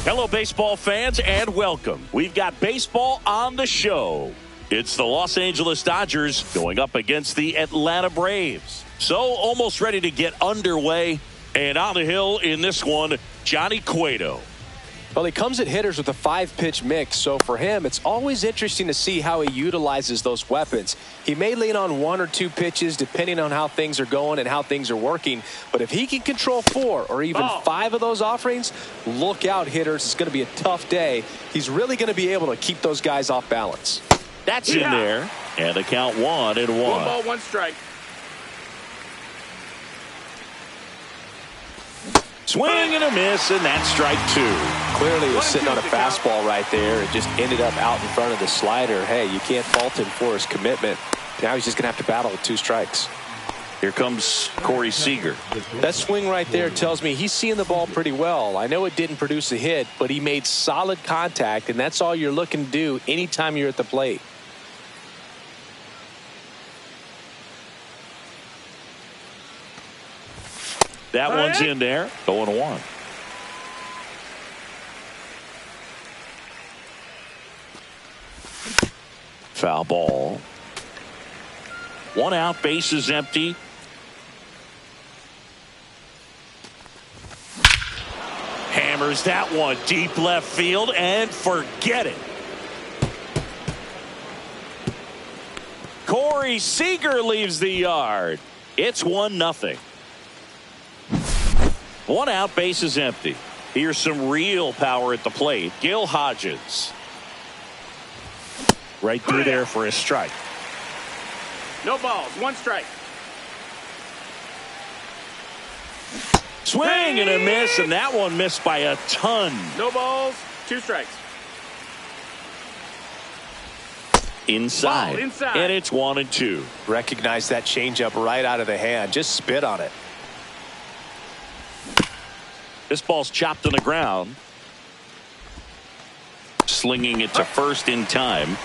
Hello, baseball fans, and welcome. We've got baseball on the show. It's the Los Angeles Dodgers going up against the Atlanta Braves. So almost ready to get underway. And on the hill in this one, Johnny Cueto. Well, he comes at hitters with a 5-pitch mix, so for him, it's always interesting to see how he utilizes those weapons. He may lean on 1 or 2 pitches depending on how things are going and how things are working, but if he can control 4 or even 5 of those offerings, look out, hitters. It's going to be a tough day. He's really going to be able to keep those guys off balance. That's in there, and the count 1-1. 1 ball, 1 strike. Swing and a miss, and that's strike 2. Clearly he was sitting on a fastball right there and just ended up out in front of the slider. Hey, you can't fault him for his commitment. Now he's just going to have to battle with 2 strikes. Here comes Corey Seager. That swing right there tells me he's seeing the ball pretty well. I know it didn't produce a hit, but he made solid contact, and that's all you're looking to do anytime you're at the plate. That one's in there. 0-1. Foul ball. 1 out, base is empty. Hammers that one deep left field and forget it. Corey Seager leaves the yard. It's 1-0. 1 out, base is empty. Here's some real power at the plate. Gil Hodges. Right through there for a strike. No balls, 1 strike. Swing and a miss, and that one missed by a ton. No balls, 2 strikes. Inside. Ball inside. And it's 1-2. Recognize that changeup right out of the hand. Just spit on it. This ball's chopped on the ground. Slinging it to first in time.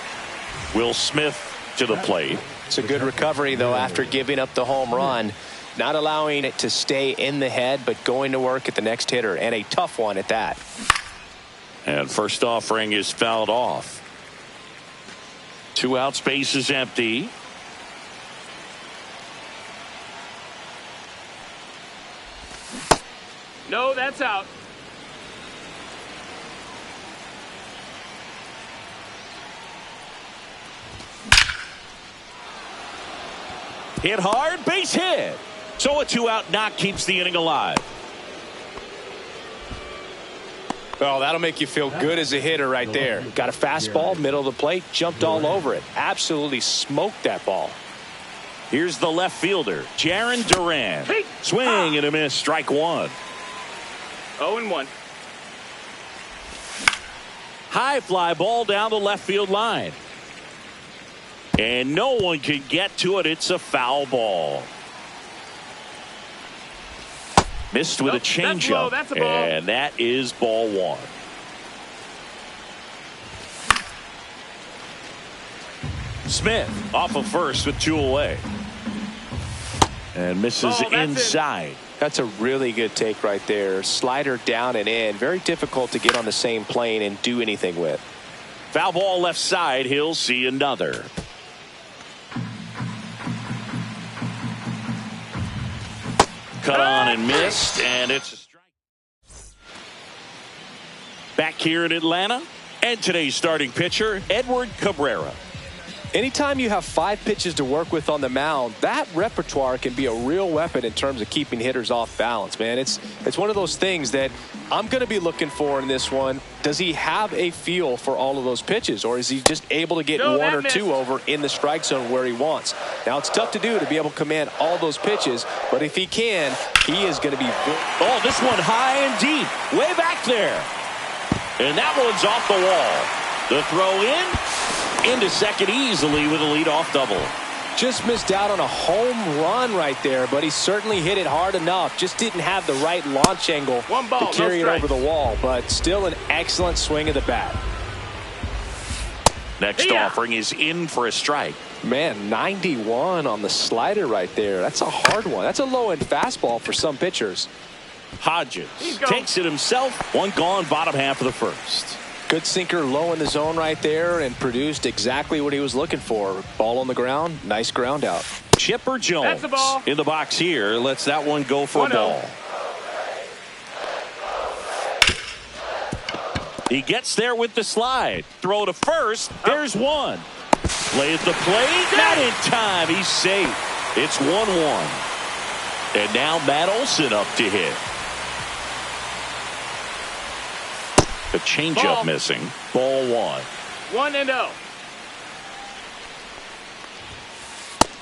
Will Smith to the plate. It's a good recovery, though, after giving up the home run. Not allowing it to stay in the head, but going to work at the next hitter, and a tough one at that. And first offering is fouled off. 2 outs, base is empty. No, that's out. Hit hard, base hit. So a 2-out knock keeps the inning alive. Oh, that'll make you feel good as a hitter right there. Got a fastball, middle of the plate, jumped all over it. Absolutely smoked that ball. Here's the left fielder, Jarren Duran. Swing and a miss, strike 1. 0-1. High fly ball down the left field line. And no one can get to it. It's a foul ball. Missed with a changeup. That's a ball. And that is ball 1. Smith off of first with 2 away. And misses inside. That's a really good take right there. Slider down and in. Very difficult to get on the same plane and do anything with. Foul ball left side. He'll see another. Cut on and missed, and it's a strike. Back here in Atlanta, and today's starting pitcher, Edward Cabrera. Anytime you have 5 pitches to work with on the mound, that repertoire can be a real weapon in terms of keeping hitters off balance, man. It's one of those things that I'm going to be looking for in this one. Does he have a feel for all of those pitches, or is he just able to get 1 or 2 over in the strike zone where he wants? Now, it's tough to do to be able to command all those pitches, but if he can, he is going to be... Oh, this one high and deep, way back there. And that one's off the wall. The throw into second easily with a leadoff double. Just missed out on a home run right there, but he certainly hit it hard enough. Just didn't have the right launch angle to carry it over the wall, but still an excellent swing of the bat. Next offering is in for a strike. Man, 91 on the slider right there. That's a hard one. That's a low-end fastball for some pitchers. Hodges takes it himself. One gone, bottom half of the first. Good sinker low in the zone right there and produced exactly what he was looking for. Ball on the ground. Nice ground out. Chipper Jones That's the ball. in the box here. Lets that one go for a ball. He gets there with the slide. Throw to first. There's one. Play at the plate. Not in time. He's safe. It's 1-1. And now Matt Olson up to hit. The changeup missing. Ball 1. 1-0.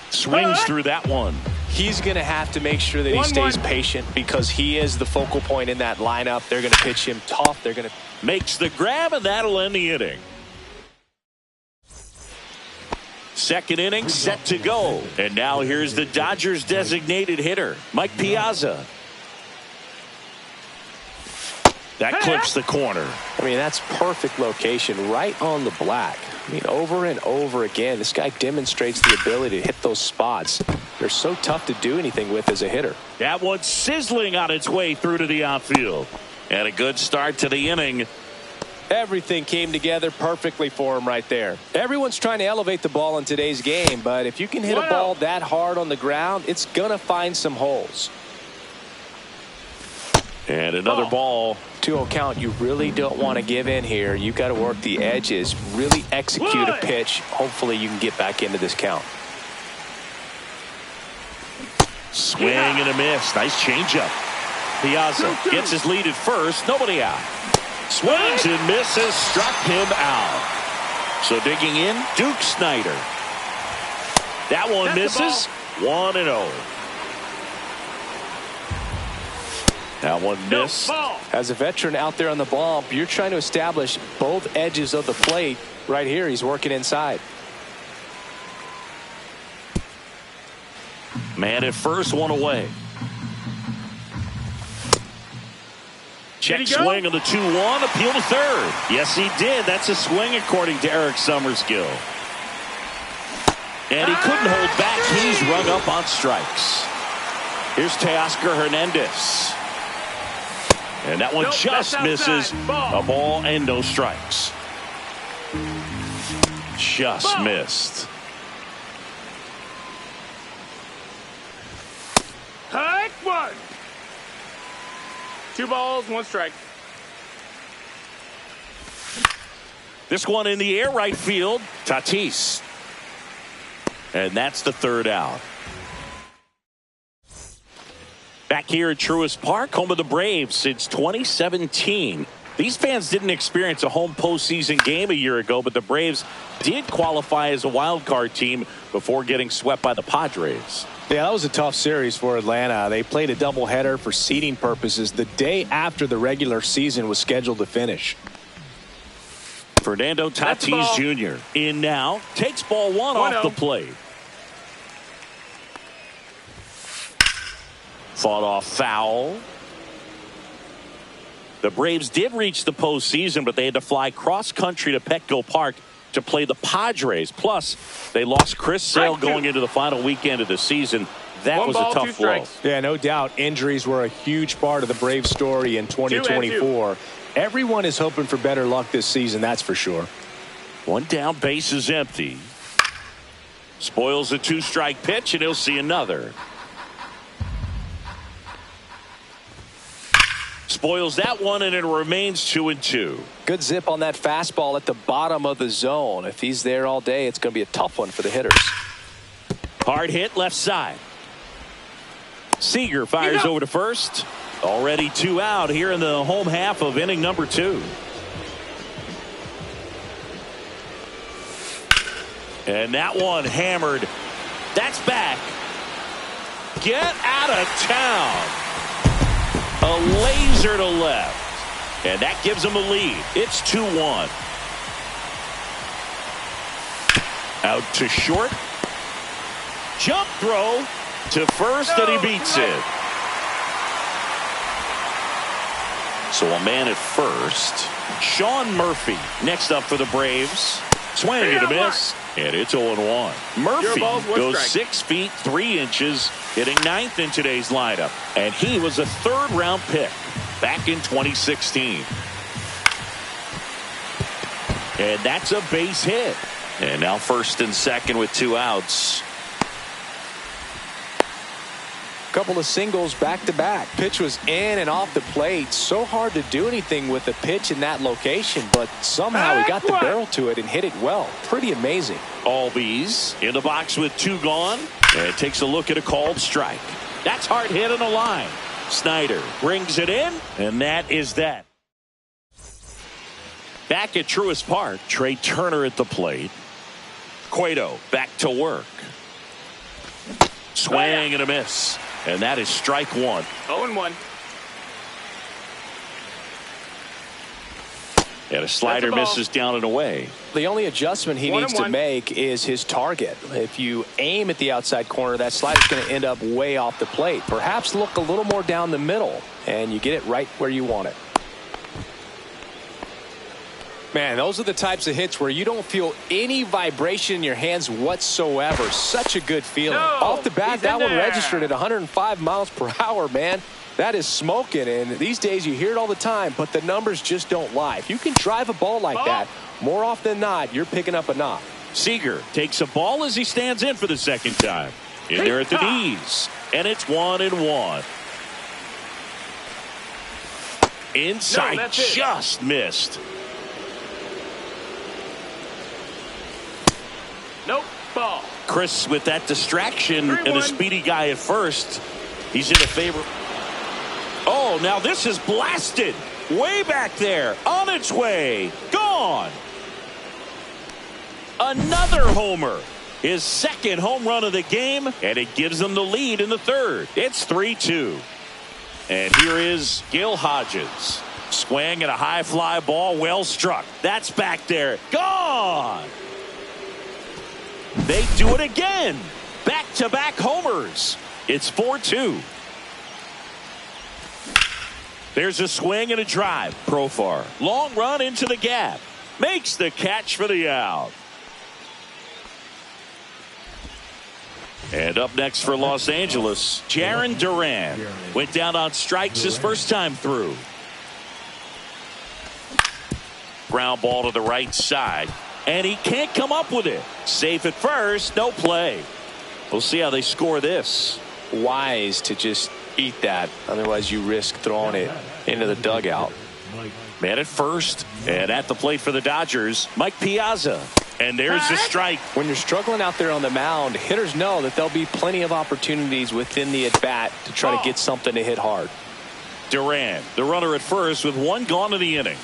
Swings through that one. He's going to have to make sure that he stays patient because he is the focal point in that lineup. They're going to pitch him tough. They're going to makes the grab, and that'll end the inning. Second inning set to go. And now here's the Dodgers designated hitter, Mike Piazza. That clips the corner. I mean, that's perfect location right on the black. I mean, over and over again, this guy demonstrates the ability to hit those spots. They're so tough to do anything with as a hitter. That one's sizzling on its way through to the outfield. And a good start to the inning. Everything came together perfectly for him right there. Everyone's trying to elevate the ball in today's game, but if you can hit a ball that hard on the ground, it's going to find some holes. And another ball. 2-0 count. You really don't want to give in here. You've got to work the edges, really execute a pitch. Hopefully you can get back into this count. Swing and a miss. Nice changeup. Piazza gets his lead at first. Nobody out. Swings and misses. Struck him out. So digging in, Duke Snyder. That one misses. 1-0. That one missed. As a veteran out there on the bump, you're trying to establish both edges of the plate. Right here, he's working inside. Man at first, one away. Check swing on the 2-1. Appeal to third. Yes, he did. That's a swing according to Eric Summerskill. And he couldn't hold back. He's rung up on strikes. Here's Teoscar Hernandez. And that one just misses. A ball and no strikes. Just missed. Hike one. 2 balls, 1 strike. This one in the air, right field. Tatis. And that's the third out. Back here at Truist Park, home of the Braves since 2017. These fans didn't experience a home postseason game a year ago, but the Braves did qualify as a wild card team before getting swept by the Padres. Yeah, that was a tough series for Atlanta. They played a doubleheader for seeding purposes the day after the regular season was scheduled to finish. Fernando Tatis Jr. in now. Takes ball 1 off the plate. Fought off foul. The Braves did reach the postseason, but they had to fly cross-country to Petco Park to play the Padres. Plus, they lost Chris Sale going into the final weekend of the season. That was a tough blow. Yeah, no doubt. Injuries were a huge part of the Braves story in 2024. Everyone is hoping for better luck this season, that's for sure. One down, base is empty. Spoils a 2-strike pitch, and he'll see another. Spoils that one, and it remains 2-2. Good zip on that fastball at the bottom of the zone. If he's there all day, it's going to be a tough one for the hitters. Hard hit left side. Seager fires over to first. Already 2 out here in the home half of inning number 2. And that one hammered. That's back. Get out of town. A laser to left. And that gives him a lead. It's 2-1. Out to short. Jump throw to first, and he beats it. So a man at first. Sean Murphy next up for the Braves. Swing and a miss. And it's 0-1. Murphy goes 6 feet 3 inches, hitting 9th in today's lineup. And he was a 3rd-round pick back in 2016. And that's a base hit. And now 1st and 2nd with 2 outs. Couple of singles back-to-back. Pitch was in and off the plate. So hard to do anything with the pitch in that location, but somehow he got the barrel to it and hit it well. Pretty amazing. Albies in the box with 2 gone, and takes a look at a called strike. That's hard hit on the line. Snyder brings it in, and that is that. Back at Truist Park, Trey Turner at the plate. Cueto back to work. Swing and a miss. And that is strike 1. 0-1. And a slider misses down and away. The only adjustment he needs to make is his target. If you aim at the outside corner, that slider's going to end up way off the plate. Perhaps look a little more down the middle, and you get it right where you want it. Man, those are the types of hits where you don't feel any vibration in your hands whatsoever. Such a good feeling. Off the bat, that one registered at 105 miles per hour, man. That is smoking, and these days you hear it all the time, but the numbers just don't lie. If you can drive a ball like that, more often than not, you're picking up a knock. Seager takes a ball as he stands in for the 2nd time. In there at the knees, and it's 1-1. Inside, just missed. Nope. Ball. Chris with that distraction and a speedy guy at first. He's in a favor. Oh, now this is blasted. Way back there. On its way. Gone. Another homer. His 2nd home run of the game, and it gives them the lead in the 3rd. It's 3-2. And here is Gil Hodges. Swing and a high fly ball. Well struck. That's back there. Gone. They do it again. Back-to-back homers. It's 4-2. There's a swing and a drive. Profar. Long run into the gap. Makes the catch for the out. And up next for Los Angeles, Jarren Duran. Went down on strikes his first time through. Ground ball to the right side. And he can't come up with it. Safe at first, no play. We'll see how they score this. Wise to just eat that. Otherwise, you risk throwing it into the dugout. Man at first, and at the plate for the Dodgers, Mike Piazza. And there's the strike. When you're struggling out there on the mound, hitters know that there'll be plenty of opportunities within the at-bat to try to get something to hit hard. Duran, the runner at first with 1 gone in the inning.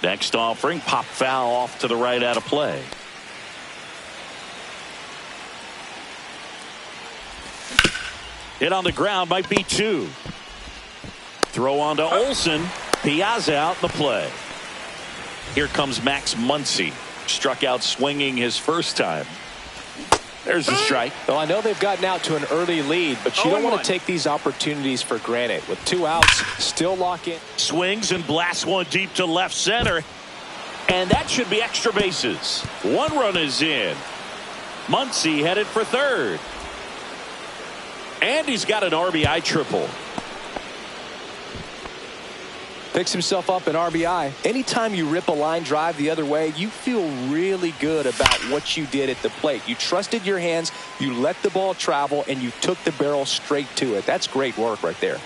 Next offering, pop foul off to the right out of play. Hit on the ground might be 2. Throw on to Olsen. Piazza out in the play. Here comes Max Muncy. Struck out swinging his first time. There's a strike. Well, I know they've gotten out to an early lead, but you don't want to take these opportunities for granted. With 2 outs, still lock in. Swings and blasts one deep to left center. And that should be extra bases. 1 run is in. Muncy headed for 3rd. And he's got an RBI triple. Picks himself up an RBI. Anytime you rip a line drive the other way, you feel really good about what you did at the plate. You trusted your hands, you let the ball travel, and you took the barrel straight to it. That's great work right there.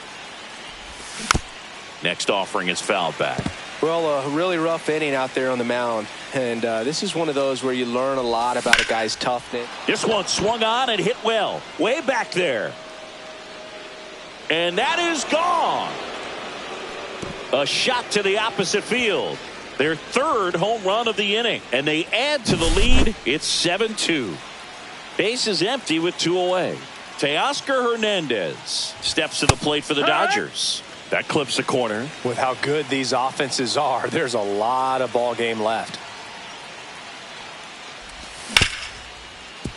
Next offering is fouled back. Well, a really rough inning out there on the mound. And this is one of those where you learn a lot about a guy's toughness. This one swung on and hit well. Way back there. And that is gone. A shot to the opposite field. Their 3rd home run of the inning. And they add to the lead. It's 7-2. Base is empty with 2 away. Teoscar Hernandez steps to the plate for the Dodgers. That clips the corner. With how good these offenses are, there's a lot of ball game left.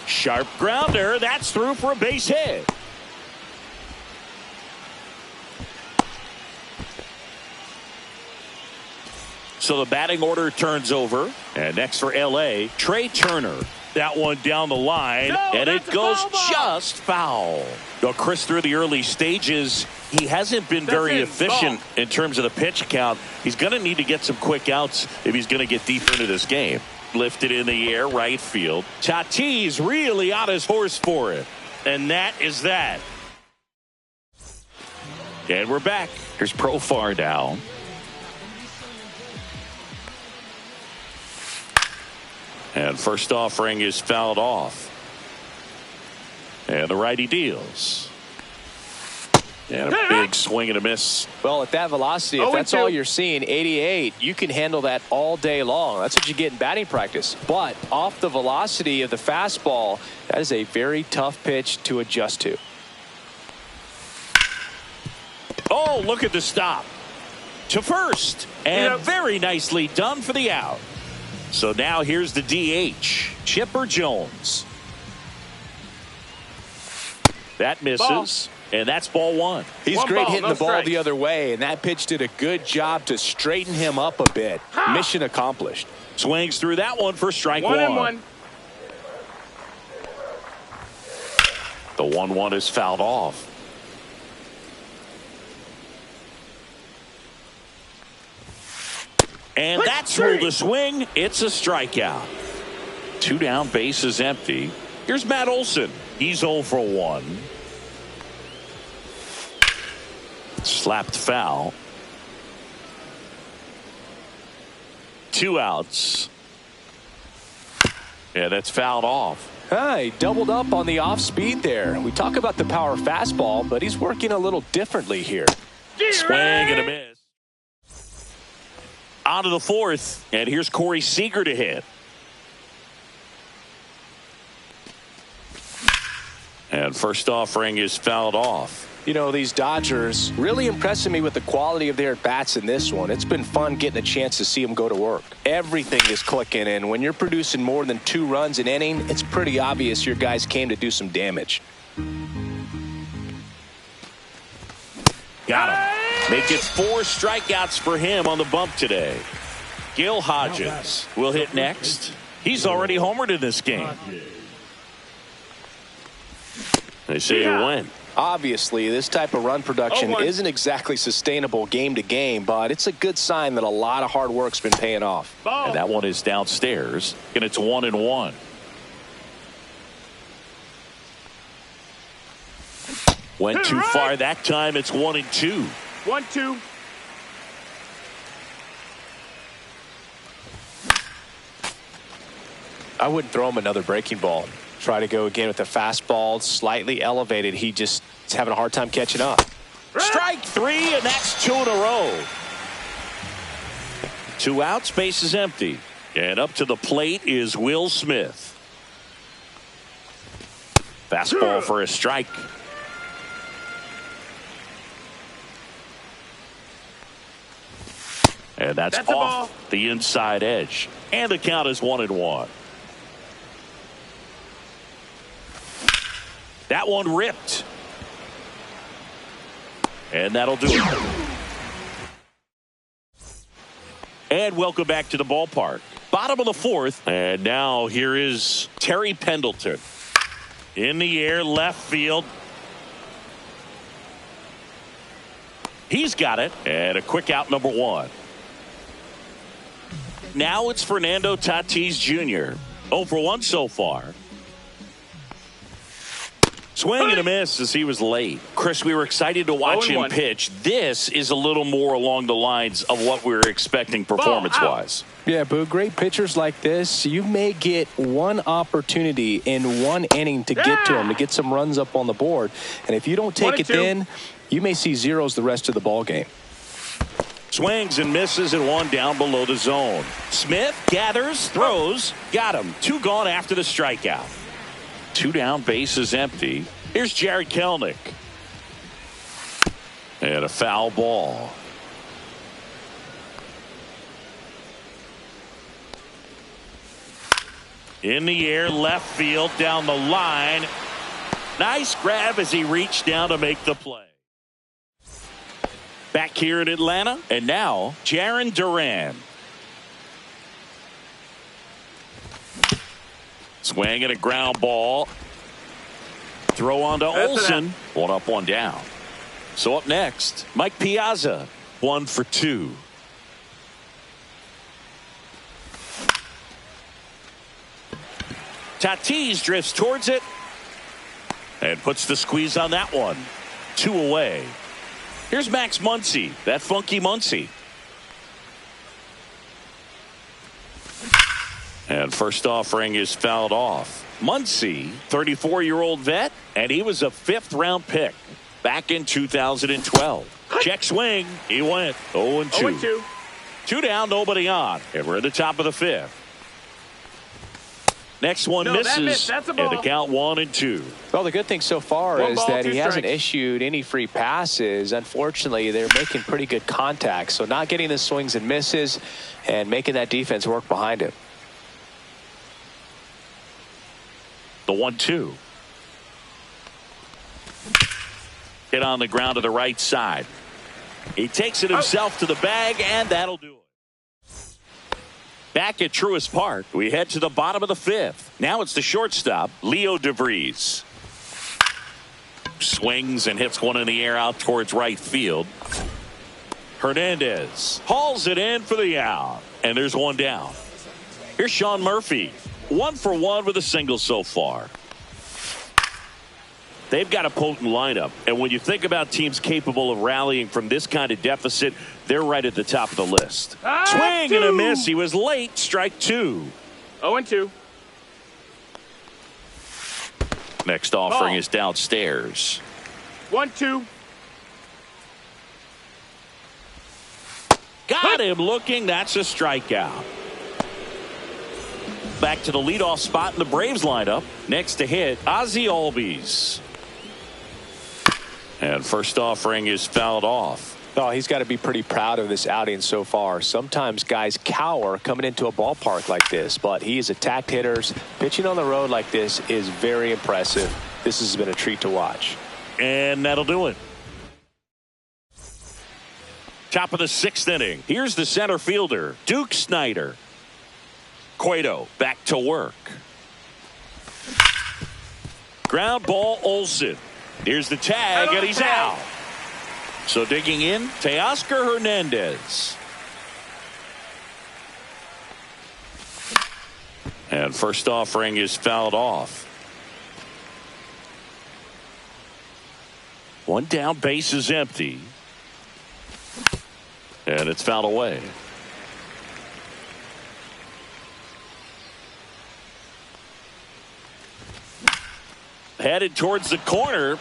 Sharp grounder. That's through for a base hit. So the batting order turns over. And next for L.A., Trey Turner. That one down the line, and it goes just foul. Now, Chris, through the early stages, he hasn't been very efficient in terms of the pitch count. He's going to need to get some quick outs if he's going to get deeper into this game. Lifted in the air, right field. Tatis really on his horse for it. And that is that. And we're back. Here's Profar now. And first offering is fouled off. And the righty deals. And a big swing and a miss. Well, at that velocity, if that's all you're seeing, 88, you can handle that all day long. That's what you get in batting practice. But off the velocity of the fastball, that is a very tough pitch to adjust to. Oh, look at the stop. To first. And very nicely done for the out. So now here's the DH, Chipper Jones. That misses, and that's ball one. He's great hitting the ball the other way, and that pitch did a good job to straighten him up a bit. Mission accomplished. Swings through that one for strike one. 1-1. The 1-1 is fouled off. And that's ruled a swing. It's a strikeout. 2 down, base is empty. Here's Matt Olson. He's 0 for 1. Slapped foul. 2 outs. Yeah, that's fouled off. He doubled up on the off speed there. We talk about the power fastball, but he's working a little differently here. Swing and a miss. On to the 4th, and here's Corey Seager to hit. And first offering is fouled off. You know, these Dodgers really impressing me with the quality of their at-bats in this one. It's been fun getting a chance to see them go to work. Everything is clicking, and when you're producing more than 2 runs an inning, it's pretty obvious your guys came to do some damage. Got him. Make it 4 strikeouts for him on the bump today. Gil Hodges will hit next. He's already homered in this game. They say a win. Obviously, this type of run production isn't exactly sustainable game to game, but it's a good sign that a lot of hard work's been paying off. And that one is downstairs, and it's 1-1. Went too far that time. It's 1-2. 1-2. I wouldn't throw him another breaking ball. Try to go again with the fastball, slightly elevated. He just is having a hard time catching up. Strike 3, and that's 2 in a row. 2 outs, base is empty. And up to the plate is Will Smith. Fastball for a strike. And that's off the inside edge. And the count is 1-1. That one ripped. And that'll do it. And welcome back to the ballpark. Bottom of the 4th. And now here is Terry Pendleton. In the air, left field. He's got it. And a quick out, number 1. Now it's Fernando Tatis Jr. 0 for 1 so far. Swing and a miss as he was late. Chris, we were excited to watch him pitch. This is a little more along the lines of what we were expecting performance-wise. Yeah, Boo, great pitchers like this, you may get one opportunity in one inning to get to them, to get some runs up on the board. And if you don't take it then, you may see zeros the rest of the ball game. Swings and misses and 1 down below the zone. Smith gathers, throws, got him. 2 gone after the strikeout. 2 down, base is empty. Here's Jared Kelenic. And a foul ball. In the air, left field, down the line. Nice grab as he reached down to make the play. Back here in Atlanta, and now Jarren Duran. Swing and a ground ball. Throw on to Olsen. One up, one down. So up next, Mike Piazza, 1 for 2. Tatis drifts towards it and puts the squeeze on that one. 2 away. Here's Max Muncy, that funky Muncy. And first offering is fouled off. Muncy, 34-year-old vet, and he was a 5th-round pick back in 2012. Check swing. He went 0-2. 0-2. 2 down, nobody on. And we're at the top of the 5th. Next one misses. That's a and ball. the count 1-2. Well, the good thing so far is that he hasn't issued any free passes. Unfortunately, they're making pretty good contact. So not getting the swings and misses and making that defense work behind him. The 1-2. Hit on the ground to the right side. He takes it himself to the bag, and that'll do it. Back at Truist Park, we head to the bottom of the 5th. Now it's the shortstop, Leo DeVries. Swings and hits one in the air out towards right field. Hernandez hauls it in for the out, and there's one down. Here's Sean Murphy, 1 for 1 with a single so far. They've got a potent lineup, and when you think about teams capable of rallying from this kind of deficit, they're right at the top of the list. Swing and a miss. He was late. Strike 2. 0-2. Next offering is downstairs. 1-2. Got him looking. That's a strikeout. Back to the leadoff spot in the Braves lineup. Next to hit, Ozzie Albies. And first offering is fouled off. Oh, he's got to be pretty proud of this outing so far. Sometimes guys cower coming into a ballpark like this, but he has attacked hitters. Pitching on the road like this is very impressive. This has been a treat to watch. And that'll do it. Top of the 6th inning. Here's the center fielder, Duke Snyder. Cueto back to work. Ground ball, Olsen. Here's the tag, and he's out. So digging in, Teoscar Hernandez. And first offering is fouled off. One down, base is empty. And it's fouled away. Headed towards the corner.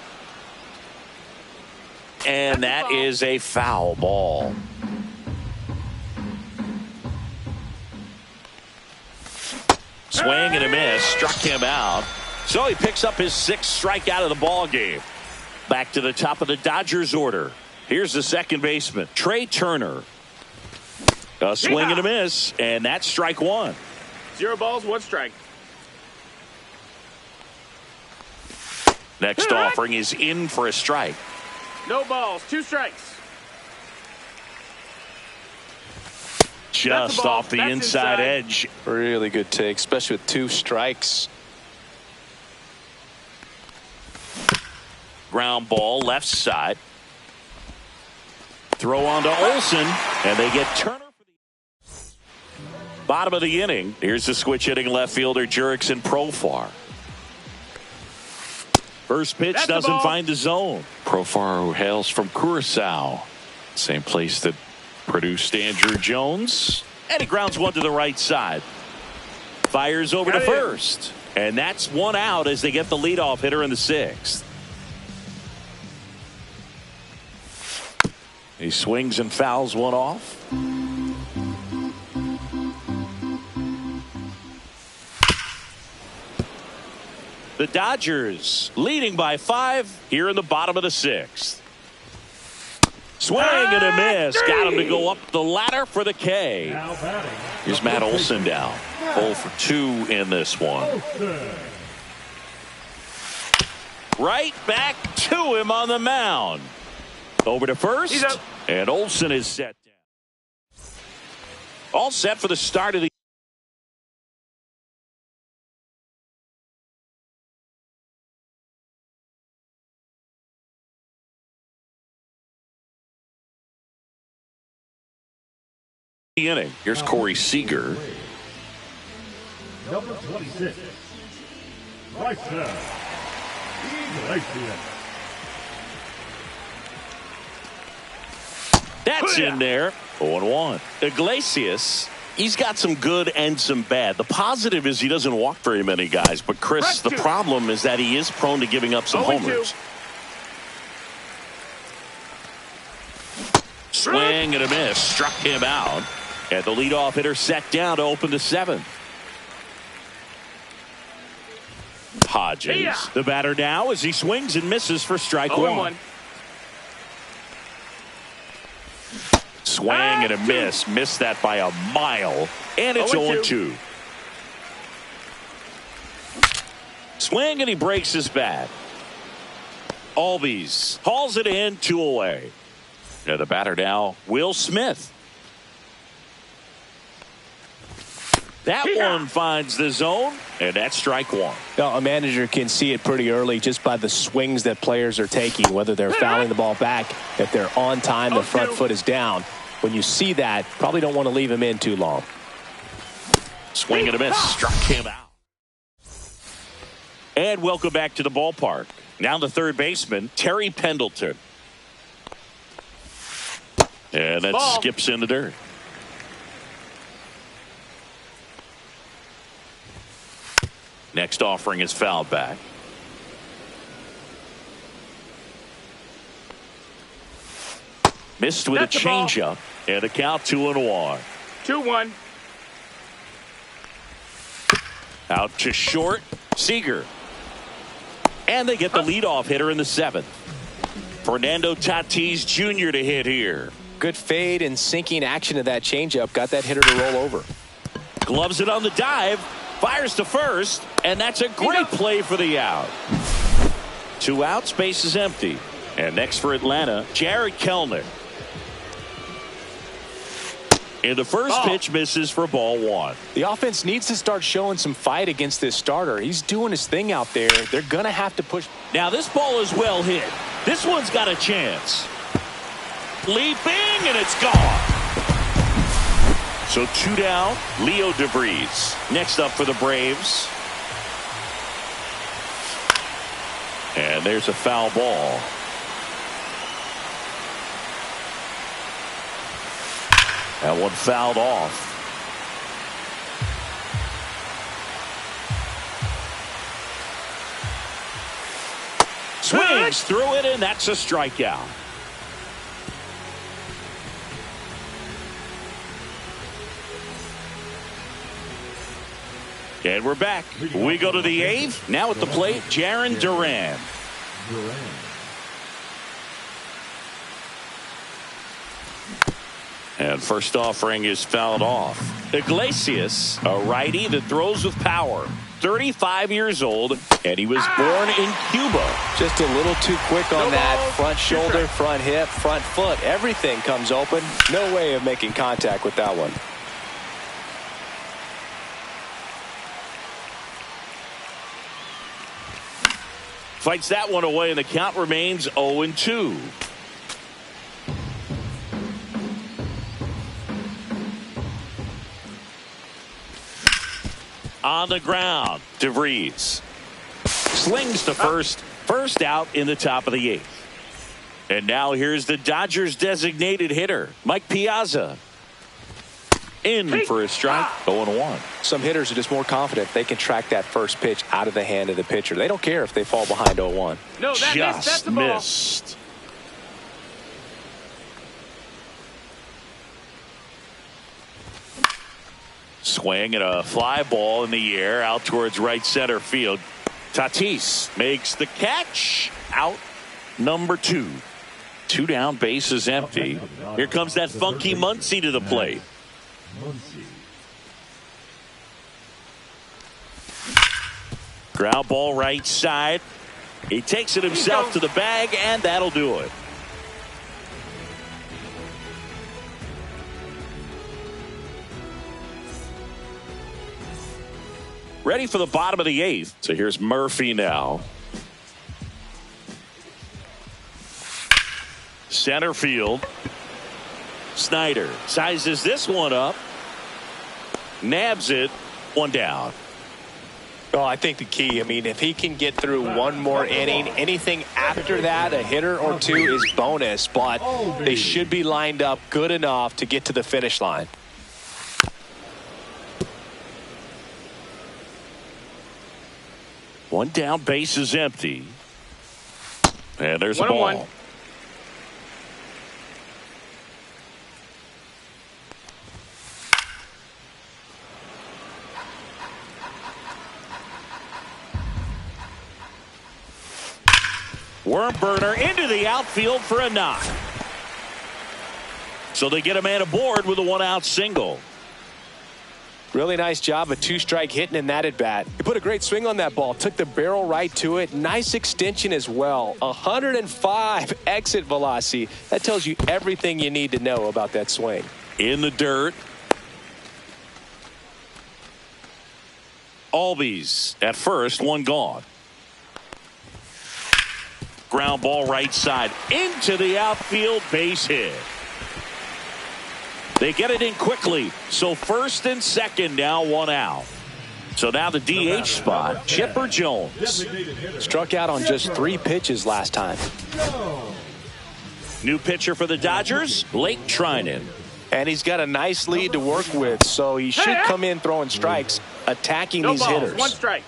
And that is a foul ball. Swing and a miss. Struck him out. So he picks up his 6th strikeout of the ball game. Back to the top of the Dodgers order. Here's the second baseman, Trey Turner. A swing and a miss. And that's strike 1. 0 balls, 1 strike. Next offering is in for a strike. No balls, 2 strikes. Just off the inside edge. Really good take, especially with 2 strikes. Ground ball left side. Throw on to Olsen, and they get Turner for the bottom of the inning. Here's the switch hitting left fielder Jurickson Profar. First pitch doesn't find the zone. Profar, who hails from Curacao, same place that produced Andrew Jones, and he grounds one to the right side. Fires over to first, and that's 1 out as they get the leadoff hitter in the 6th. He swings and fouls one off. The Dodgers leading by 5 here in the bottom of the 6th. Swing and a miss. Got him to go up the ladder for the K. Here's Matt Olson down. 0 for 2 in this one. Right back to him on the mound. Over to first. And Olson is set down. All set for the start of the The inning. Here's Corey Seager. Number 26. Right there. That's in there. 0-1. Iglesias, he's got some good and some bad. The positive is he doesn't walk very many guys. But, Chris, the problem is that he is prone to giving up some homers. Swing and a miss. Struck him out. And the leadoff hitter set down to open the seventh. Hodges, the batter now as he swings and misses for strike one. Swing and a miss. Missed that by a mile. And it's 0-2. Swing and he breaks his bat. Albies hauls it in, 2 away. Now the batter now, Will Smith. That one finds the zone, and that's strike one. Now, a manager can see it pretty early just by the swings that players are taking, whether they're fouling the ball back, if they're on time, the front foot is down. When you see that, probably don't want to leave him in too long. Swing and a miss. Struck him out. And welcome back to the ballpark. Now the third baseman, Terry Pendleton. And that skips in the dirt. Next offering is fouled back. Missed with a changeup. And a count 2-1. 2-1. Out to short. Seager. And they get the leadoff hitter in the seventh. Fernando Tatis Jr. to hit here. Good fade and sinking action of that changeup. Got that hitter to roll over. Gloves it on the dive. Fires to first. And that's a great play for the out. 2 outs. Base is empty. And next for Atlanta, Jared Kelenic. And the first pitch misses for ball one. The offense needs to start showing some fight against this starter. He's doing his thing out there. They're going to have to push. Now this ball is well hit. This one's got a chance. Leaping, and it's gone. So 2 down, Leo DeVries. Next up for the Braves. And there's a foul ball. That one fouled off. Swings through it, and that's a strikeout. And we're back. We go to the 8th. Now at the plate, Jarren Duran. And first offering is fouled off. Iglesias, a righty that throws with power. 35 years old, and he was born in Cuba. Just a little too quick on that front shoulder, front hip, front foot. Everything comes open. No way of making contact with that one. Fights that one away, and the count remains 0-2. On the ground, DeVries slings to first. First out in the top of the 8th. And now here's the Dodgers designated hitter, Mike Piazza. In for a strike, 0-1. Some hitters are just more confident they can track that first pitch out of the hand of the pitcher. They don't care if they fall behind 0-1. No, that's the ball. Missed. Swing and a fly ball in the air out towards right center field. Tatis makes the catch. Out number 2. 2 down, base is empty. Here comes that funky Muncy to the plate. Ground ball right side. He takes it himself to the bag, and that'll do it. Ready for the bottom of the 8th. So here's Murphy now. Center field. Snyder sizes this one up. Nabs it. One down. Oh, I think the key, I mean, if he can get through one more inning, anything after that, a hitter or two is bonus, but they should be lined up good enough to get to the finish line. One down, base is empty. And there's a ball. 1-1. Worm burner into the outfield for a knock. So they get a man aboard with a one-out single. Really nice job of two-strike hitting in that at-bat. He put a great swing on that ball, took the barrel right to it. Nice extension as well. 105 exit velocity. That tells you everything you need to know about that swing. In the dirt. Albies at first, one gone. Ground ball right side into the outfield, base hit. They get it in quickly. So first and second now, one out. So now the DH spot, Chipper Jones. Struck out on just 3 pitches last time. New pitcher for the Dodgers, Blake Trinan. And he's got a nice lead to work with, so he should come in throwing strikes, attacking these hitters. 1 strike.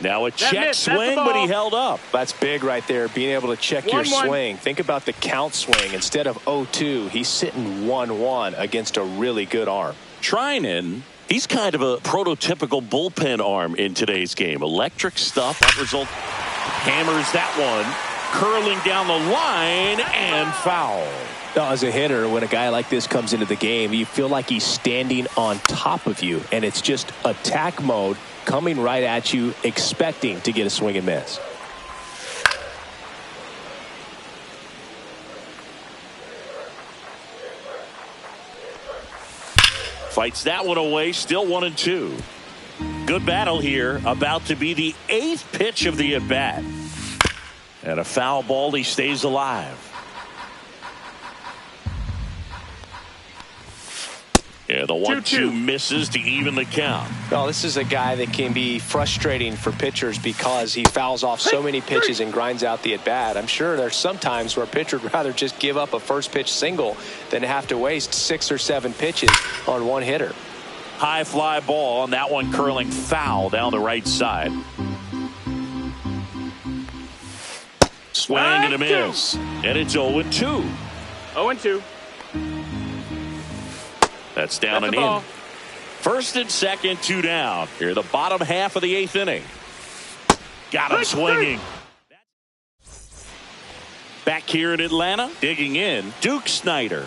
Now a check swing, but he held up. That's big right there, being able to check your 1-1. swing. Think about the count swing. Instead of 0-2, he's sitting 1-1 against a really good arm. Trinan, he's kind of a prototypical bullpen arm in today's game. Electric stuff. That result hammers that one. Curling down the line and foul. Now, as a hitter, when a guy like this comes into the game, you feel like he's standing on top of you, and it's just attack mode coming right at you, expecting to get a swing and miss. Fights that one away, still 1-2. Good battle here, about to be the 8th pitch of the at-bat. And a foul ball, he stays alive. Yeah, the 1-2 misses to even the count. Well, this is a guy that can be frustrating for pitchers because he fouls off so many pitches and grinds out the at-bat. I'm sure there's some times where a pitcher would rather just give up a first pitch single than have to waste 6 or 7 pitches on one hitter. High fly ball, and that one curling foul down the right side. Swing and a miss. And it's 0-2. 0-2. That's down and in. First and second, 2 down. Here, the bottom half of the 8th inning. Got him swinging. Back here in Atlanta, digging in, Duke Snyder.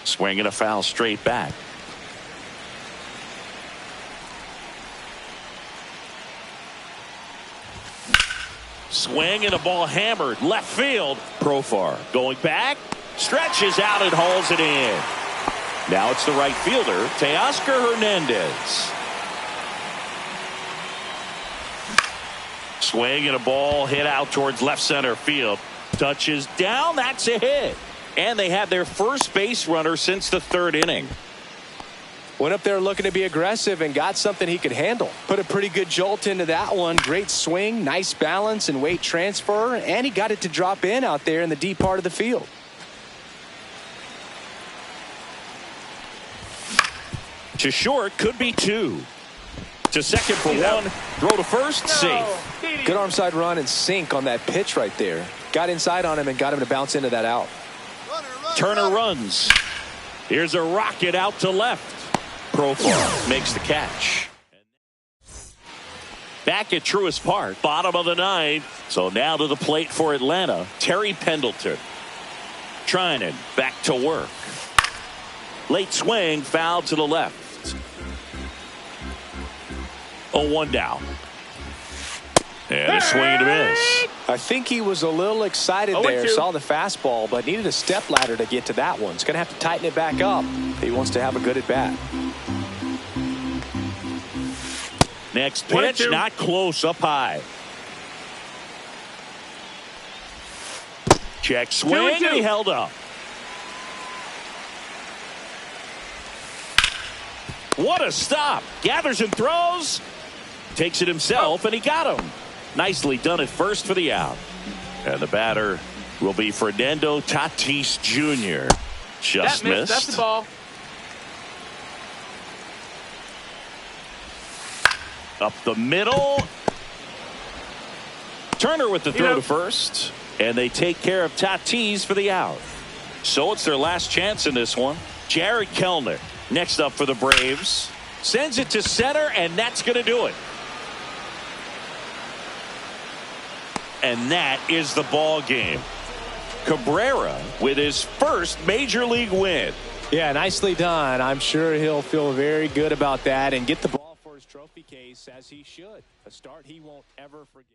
Swinging a foul straight back. Swing and a ball hammered left field. Profar going back, stretches out and hauls it in. Now it's the right fielder, Teoscar Hernandez. Swing and a ball hit out towards left center field. Touches down, that's a hit. And they had their first base runner since the 3rd inning. Went up there looking to be aggressive and got something he could handle. Put a pretty good jolt into that one. Great swing, nice balance and weight transfer, and he got it to drop in out there in the deep part of the field. To short, could be 2. To second for 1, throw to first, safe. Good arm side run and sink on that pitch right there. Got inside on him and got him to bounce into that out. Turner runs. Here's a rocket out to left. Profar makes the catch. Back at Truist Park, bottom of the 9th. So now to the plate for Atlanta, Terry Pendleton. Trinan back to work. Late swing, foul to the left. 0-1 down. And a swing and a miss. I think he was a little excited there, saw the fastball, but needed a step ladder to get to that one. He's going to have to tighten it back up if he wants to have a good at bat. Next pitch, not close, up high. Check swing, and he held up. What a stop. Gathers and throws. Takes it himself, and he got him. Nicely done at first for the out. And the batter will be Fernando Tatis Jr. Just missed. That's the ball. Up the middle. Turner with the throw to first. And they take care of Tatis for the out. So it's their last chance in this one. Jared Kellner next up for the Braves. Sends it to center, and that's going to do it. And that is the ball game. Cabrera with his first major league win. Yeah, nicely done. I'm sure he'll feel very good about that and get the ball for his trophy case, as he should. A start he won't ever forget.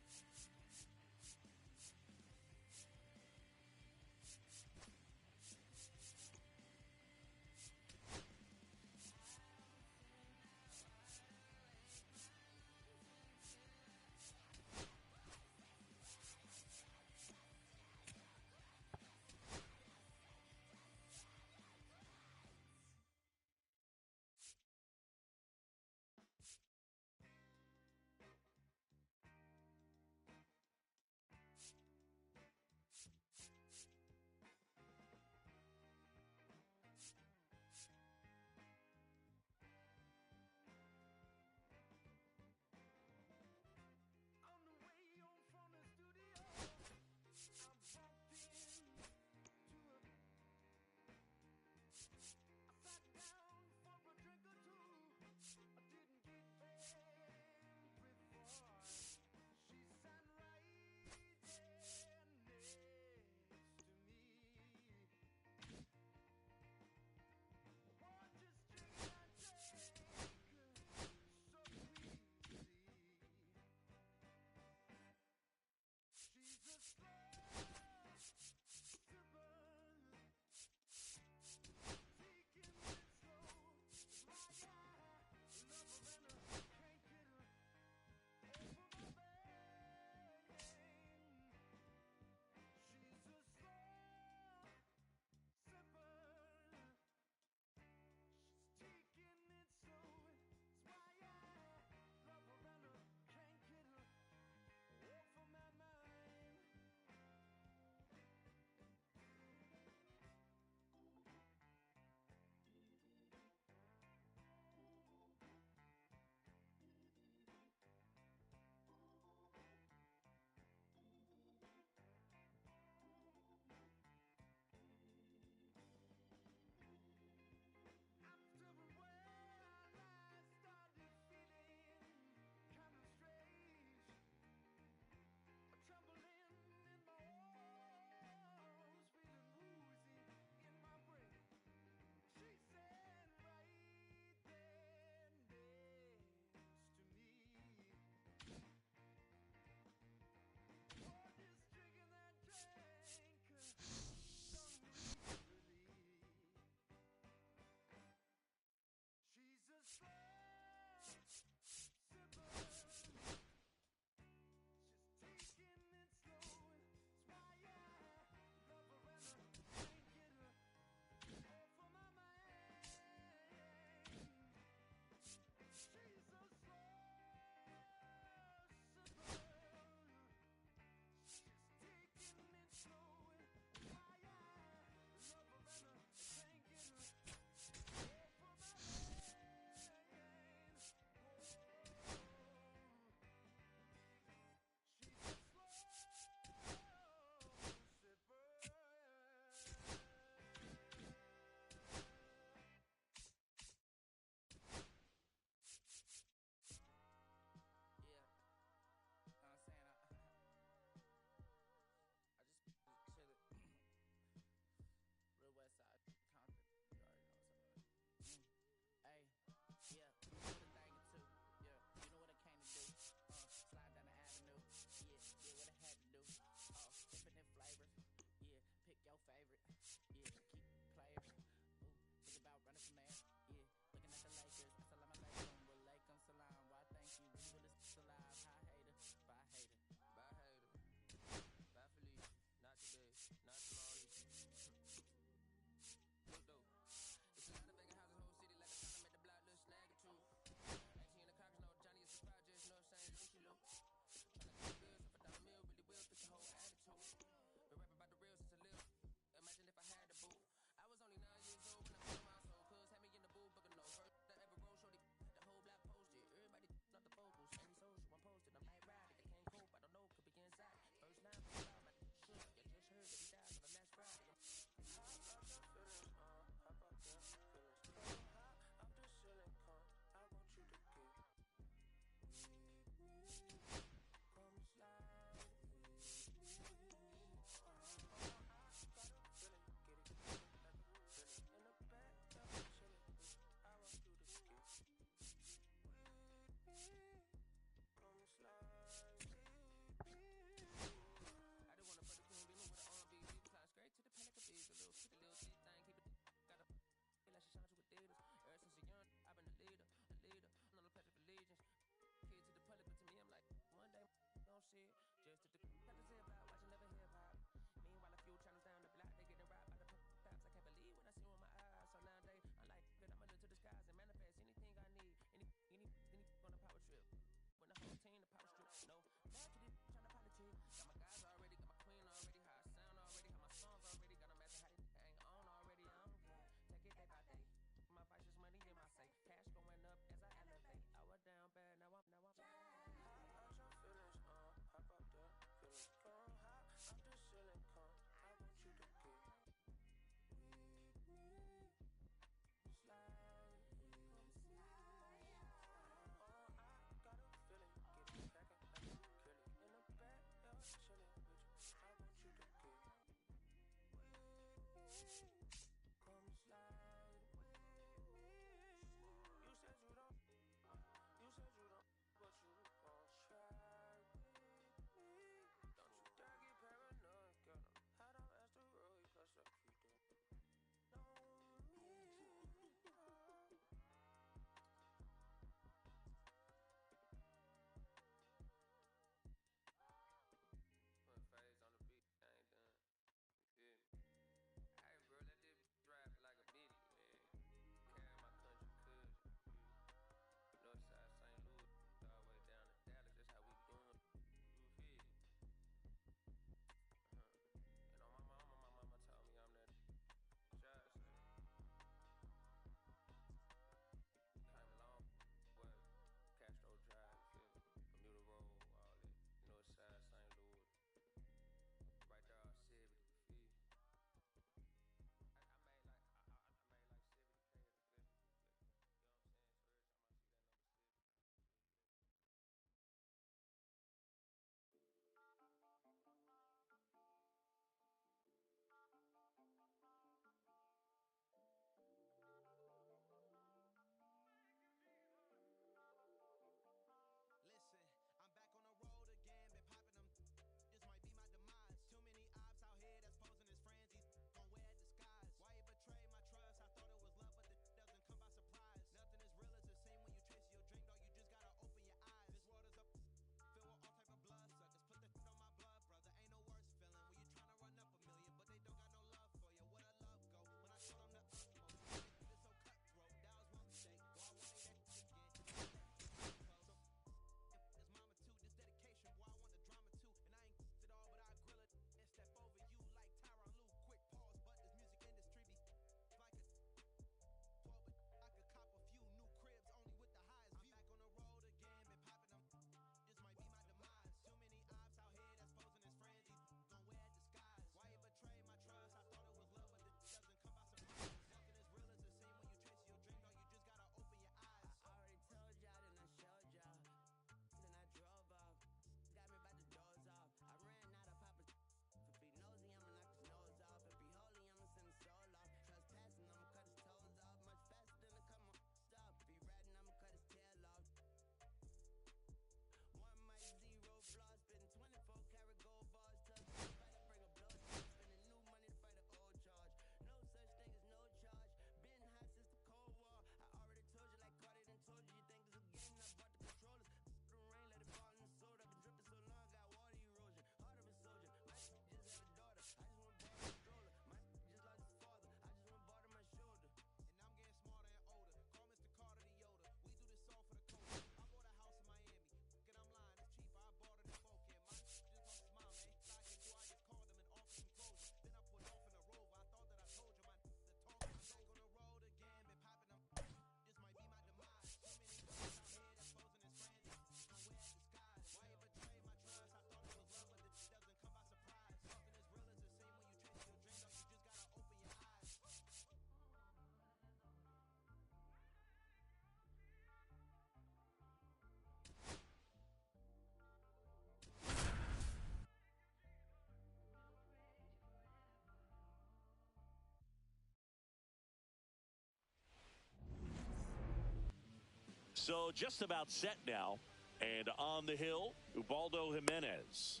So just about set now. And on the hill, Ubaldo Jimenez.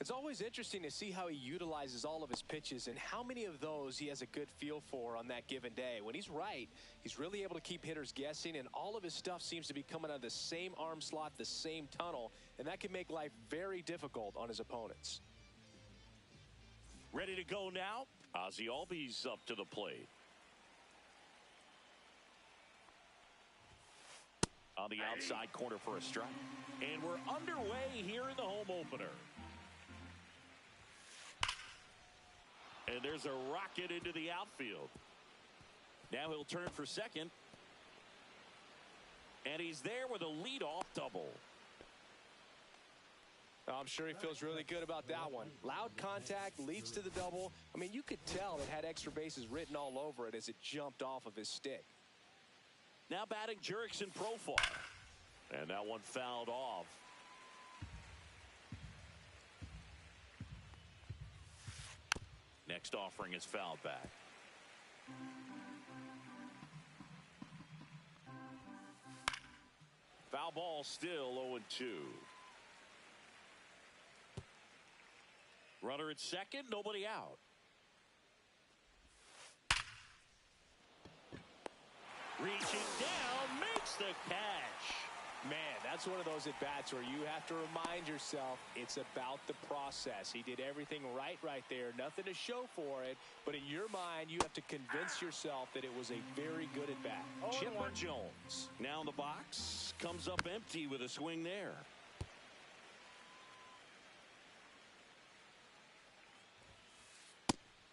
It's always interesting to see how he utilizes all of his pitches and how many of those he has a good feel for on that given day. When he's right, he's really able to keep hitters guessing, and all of his stuff seems to be coming out of the same arm slot, the same tunnel, and that can make life very difficult on his opponents. Ready to go now? Ozzie Albies up to the plate. On the outside corner for a strike. And we're underway here in the home opener. And there's a rocket into the outfield. Now he'll turn for second. And he's there with a leadoff double. I'm sure he feels really good about that one. Loud contact leads to the double. I mean, you could tell it had extra bases written all over it as it jumped off of his stick. Now batting Jurickson Profar. And that one fouled off. Next offering is fouled back. Foul ball, still 0-2. Runner at second, nobody out. Reaching down, makes the catch. Man, that's one of those at-bats where you have to remind yourself it's about the process. He did everything right there. Nothing to show for it. But in your mind, you have to convince yourself that it was a very good at-bat. Chipper Jones now in the box. Comes up empty with a swing there.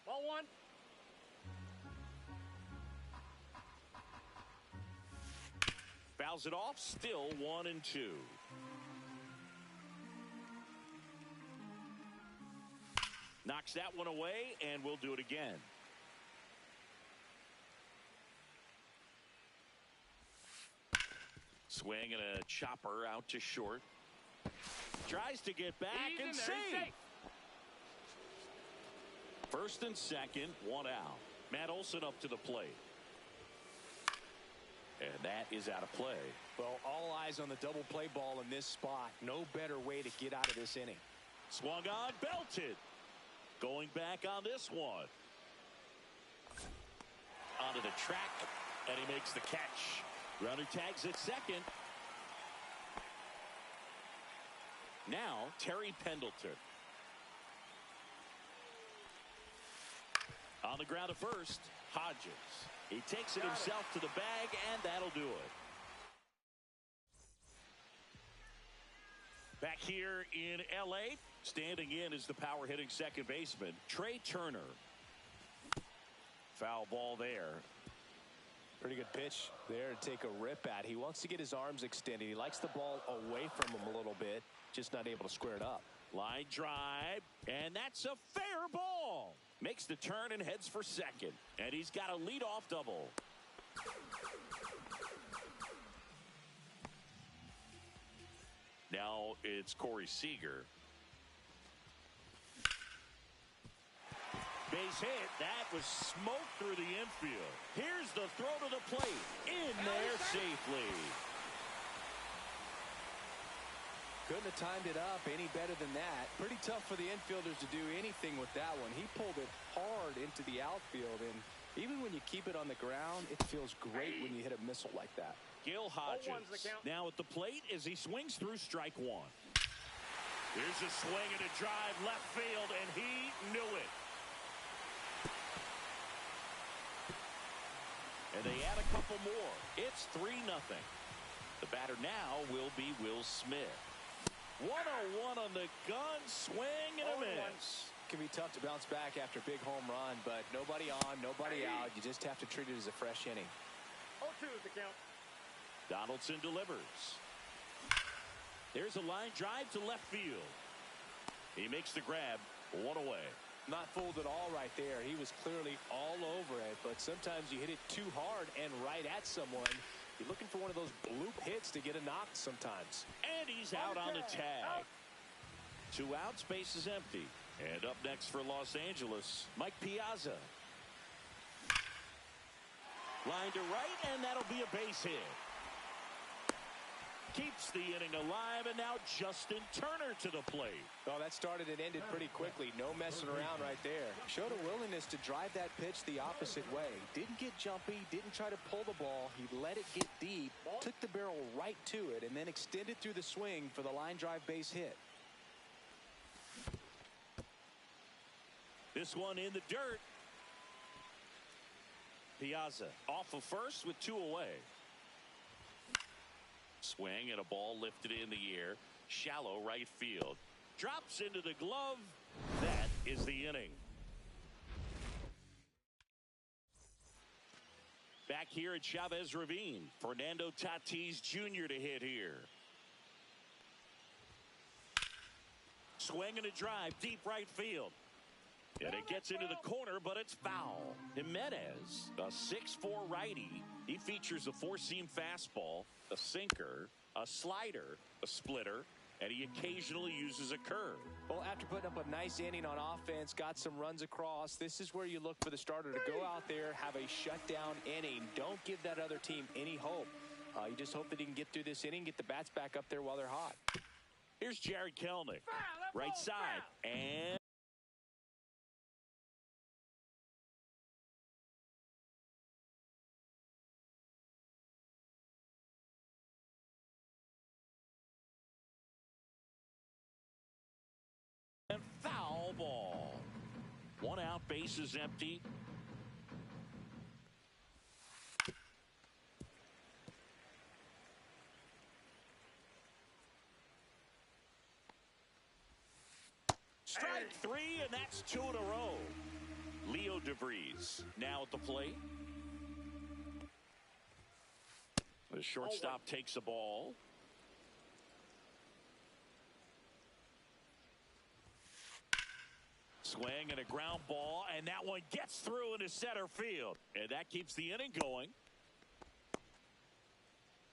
Ball one. Fouls it off, still 1-2. Knocks that one away, and we'll do it again. Swing and a chopper out to short. Tries to get back and safe. First and second, one out. Matt Olson up to the plate. And that is out of play. Well, all eyes on the double play ball in this spot. No better way to get out of this inning. Swung on, belted. Going back on this one. Onto the track, and he makes the catch. Runner tags at second. Now, Terry Pendleton. On the ground at first, Hodges. He takes it himself to the bag, and that'll do it. Back here in L.A., standing in is the power hitting second baseman, Trey Turner. Foul ball there. Pretty good pitch there to take a rip at. He wants to get his arms extended. He likes the ball away from him a little bit, just not able to square it up. Line drive, and that's a fair ball. Makes the turn and heads for second. And he's got a leadoff double. Now it's Corey Seager. Base hit. That was smoke through the infield. Here's the throw to the plate. In there safely. Couldn't have timed it up any better than that. Pretty tough for the infielders to do anything with that one. He pulled it hard into the outfield, and even when you keep it on the ground, it feels great when you hit a missile like that. Gil Hodges now at the plate as he swings through strike one. Here's a swing and a drive left field, and he knew it. And they add a couple more. It's 3-0. The batter now will be Will Smith. 1-0-1 on the gun, swing and a miss. Can be tough to bounce back after a big home run, but nobody on, nobody out. You just have to treat it as a fresh inning. 0-2 is the count. Donaldson delivers. There's a line drive to left field. He makes the grab, one away. Not fooled at all right there. He was clearly all over it, but sometimes you hit it too hard and right at someone. You're looking for one of those bloop hits to get a knock sometimes. And he's out on the tag. 2 outs, base is empty. And up next for Los Angeles, Mike Piazza. Line to right, and that'll be a base hit. keeps the inning alive, and now Justin Turner to the plate. Well, that started and ended pretty quickly. No messing around right there. Showed a willingness to drive that pitch the opposite way. Didn't get jumpy, didn't try to pull the ball. He let it get deep, took the barrel right to it, and then extended through the swing for the line drive base hit. This one in the dirt. Piazza off of first with 2 away. Swing and a ball lifted in the air. Shallow right field. Drops into the glove. That is the inning. Back here at Chavez Ravine, Fernando Tatis Jr. to hit here. Swing and a drive deep right field. And it gets into the corner, but it's foul. Jimenez, a 6'4" righty. He features a 4-seam fastball, a sinker, a slider, a splitter, and he occasionally uses a curve. Well, after putting up a nice inning on offense, got some runs across, this is where you look for the starter to go out there, have a shutdown inning. Don't give that other team any hope. You just hope that he can get through this inning, get the bats back up there while they're hot. Here's Jared Kelnick. Right side. And foul ball. 1 out, base is empty. Strike 3, and that's 2 in a row. Leo DeVries now at the plate. The shortstop takes the ball. Swing and a ground ball, and that one gets through into center field. And that keeps the inning going.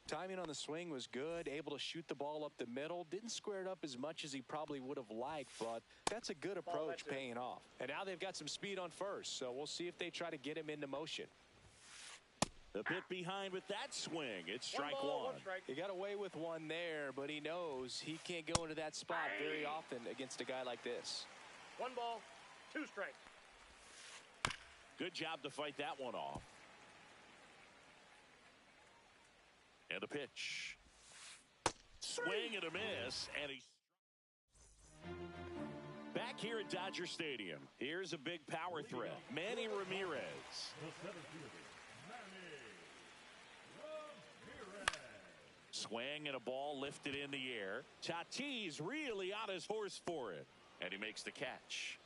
Timing on the swing was good, able to shoot the ball up the middle. Didn't square it up as much as he probably would have liked, but that's a good approach paying off. And now they've got some speed on first, so we'll see if they try to get him into motion. A bit behind with that swing. It's strike 1. 1 strike. He got away with one there, but he knows he can't go into that spot very often against a guy like this. 1 ball, 2 strikes. Good job to fight that one off. And a pitch. Swing and a miss. And he's back here at Dodger Stadium. Here's a big power threat. Manny Ramirez. The center fielder, Manny Ramirez. Swing and a ball lifted in the air. Tatis really on his horse for it. And he makes the catch.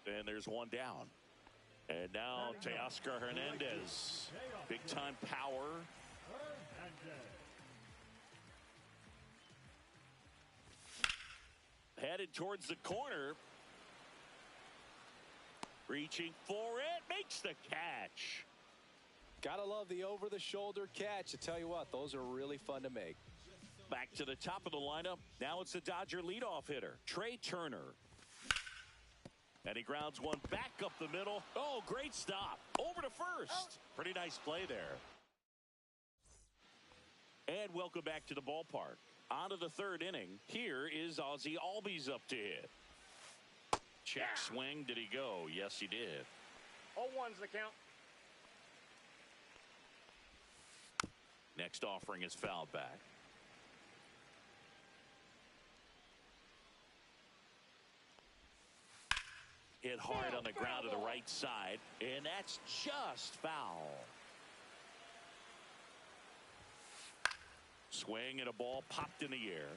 And there's 1 down. And now Teoscar Hernandez. Big time power. Hernandez. Headed towards the corner. Reaching for it. Makes the catch. Gotta love the over-the-shoulder catch. I tell you what, those are really fun to make. Back to the top of the lineup. Now it's the Dodger leadoff hitter, Trey Turner. And he grounds one back up the middle. Oh, great stop. Over to first. Pretty nice play there. And welcome back to the ballpark. On to the 3rd inning. Here is Ozzie Albies up to hit. Check swing. Did he go? Yes, he did. 0-1's the count. Next offering is fouled back. Hit hard on the ground to the right side, and that's just foul. Swing and a ball popped in the air.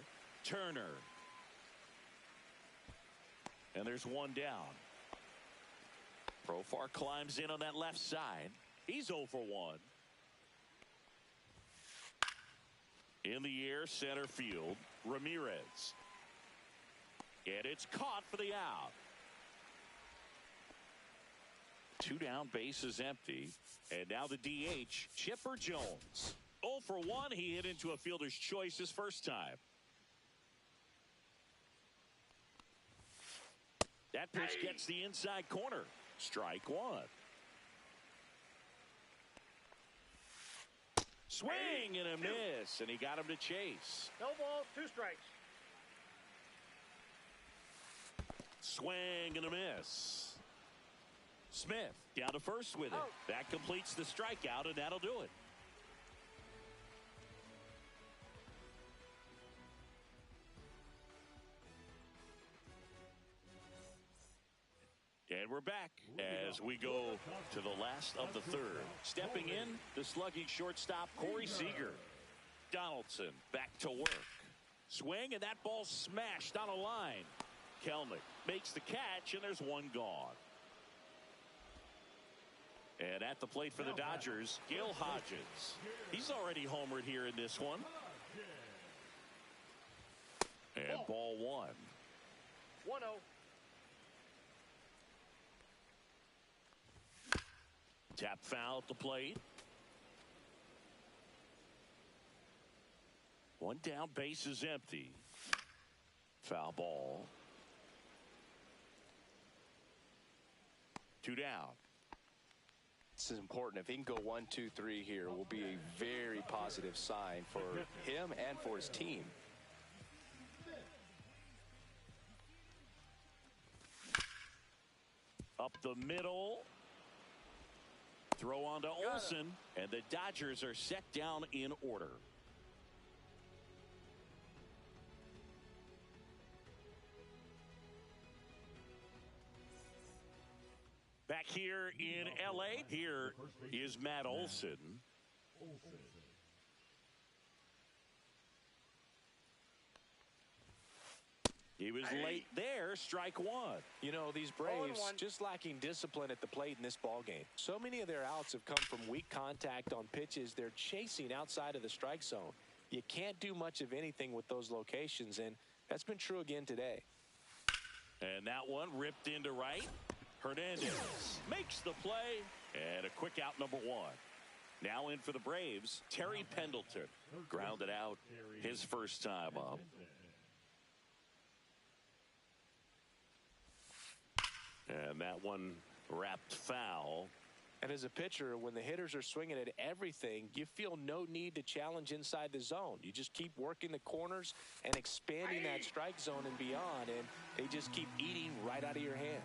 Turner. And there's 1 down. Profar climbs in on that left side. He's 0 for 1. In the air, center field, Ramirez. And it's caught for the out. 2 down, base is empty. And now the DH, Chipper Jones. 0 for 1. He hit into a fielder's choice his first time. That pitch gets the inside corner. Strike 1. Swing and a miss, and he got him to chase. No balls, 2 strikes. Swing and a miss. Smith down to first with it. That completes the strikeout, and that'll do it. And we're back as we go to the last of the third. Stepping in, the slugging shortstop, Corey Seager. Donaldson back to work. Swing, and that ball smashed on a line. Kelnick makes the catch, and there's one gone. And at the plate for the Dodgers, Gil Hodges. He's already homered here in this one. And ball 1. 1-0. Tap foul at the plate. One down, base is empty. Foul ball. 2 down. This is important. If he can go 1, 2, 3 here, will be a very positive sign for him and for his team. Up the middle. Throw on to Olsen, and the Dodgers are set down in order. Back here in L.A., here is Matt Olsen. He was late there, strike 1. You know, these Braves just lacking discipline at the plate in this ballgame. So many of their outs have come from weak contact on pitches they're chasing outside of the strike zone. You can't do much of anything with those locations, and that's been true again today. And that one ripped into right. Hernandez makes the play, and a quick out, number 1. Now in for the Braves, Terry Pendleton. Grounded out his first time up. And that one wrapped foul. And as a pitcher, when the hitters are swinging at everything, you feel no need to challenge inside the zone. You just keep working the corners and expanding that strike zone and beyond, and they just keep eating right out of your hand.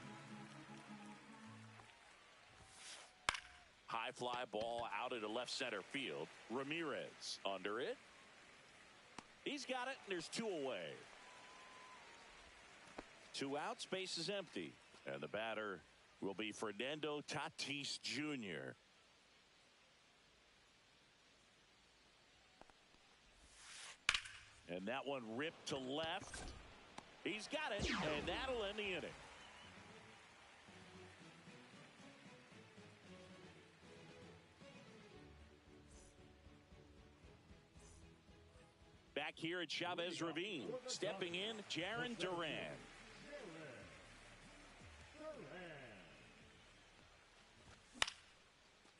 High fly ball out into left center field. Ramirez under it. He's got it, and there's 2 away. 2 outs, base is empty. And the batter will be Fernando Tatis Jr. And that one ripped to left. He's got it, and that'll end the inning. Back here at Chavez Ravine, stepping in, Jarren Duran.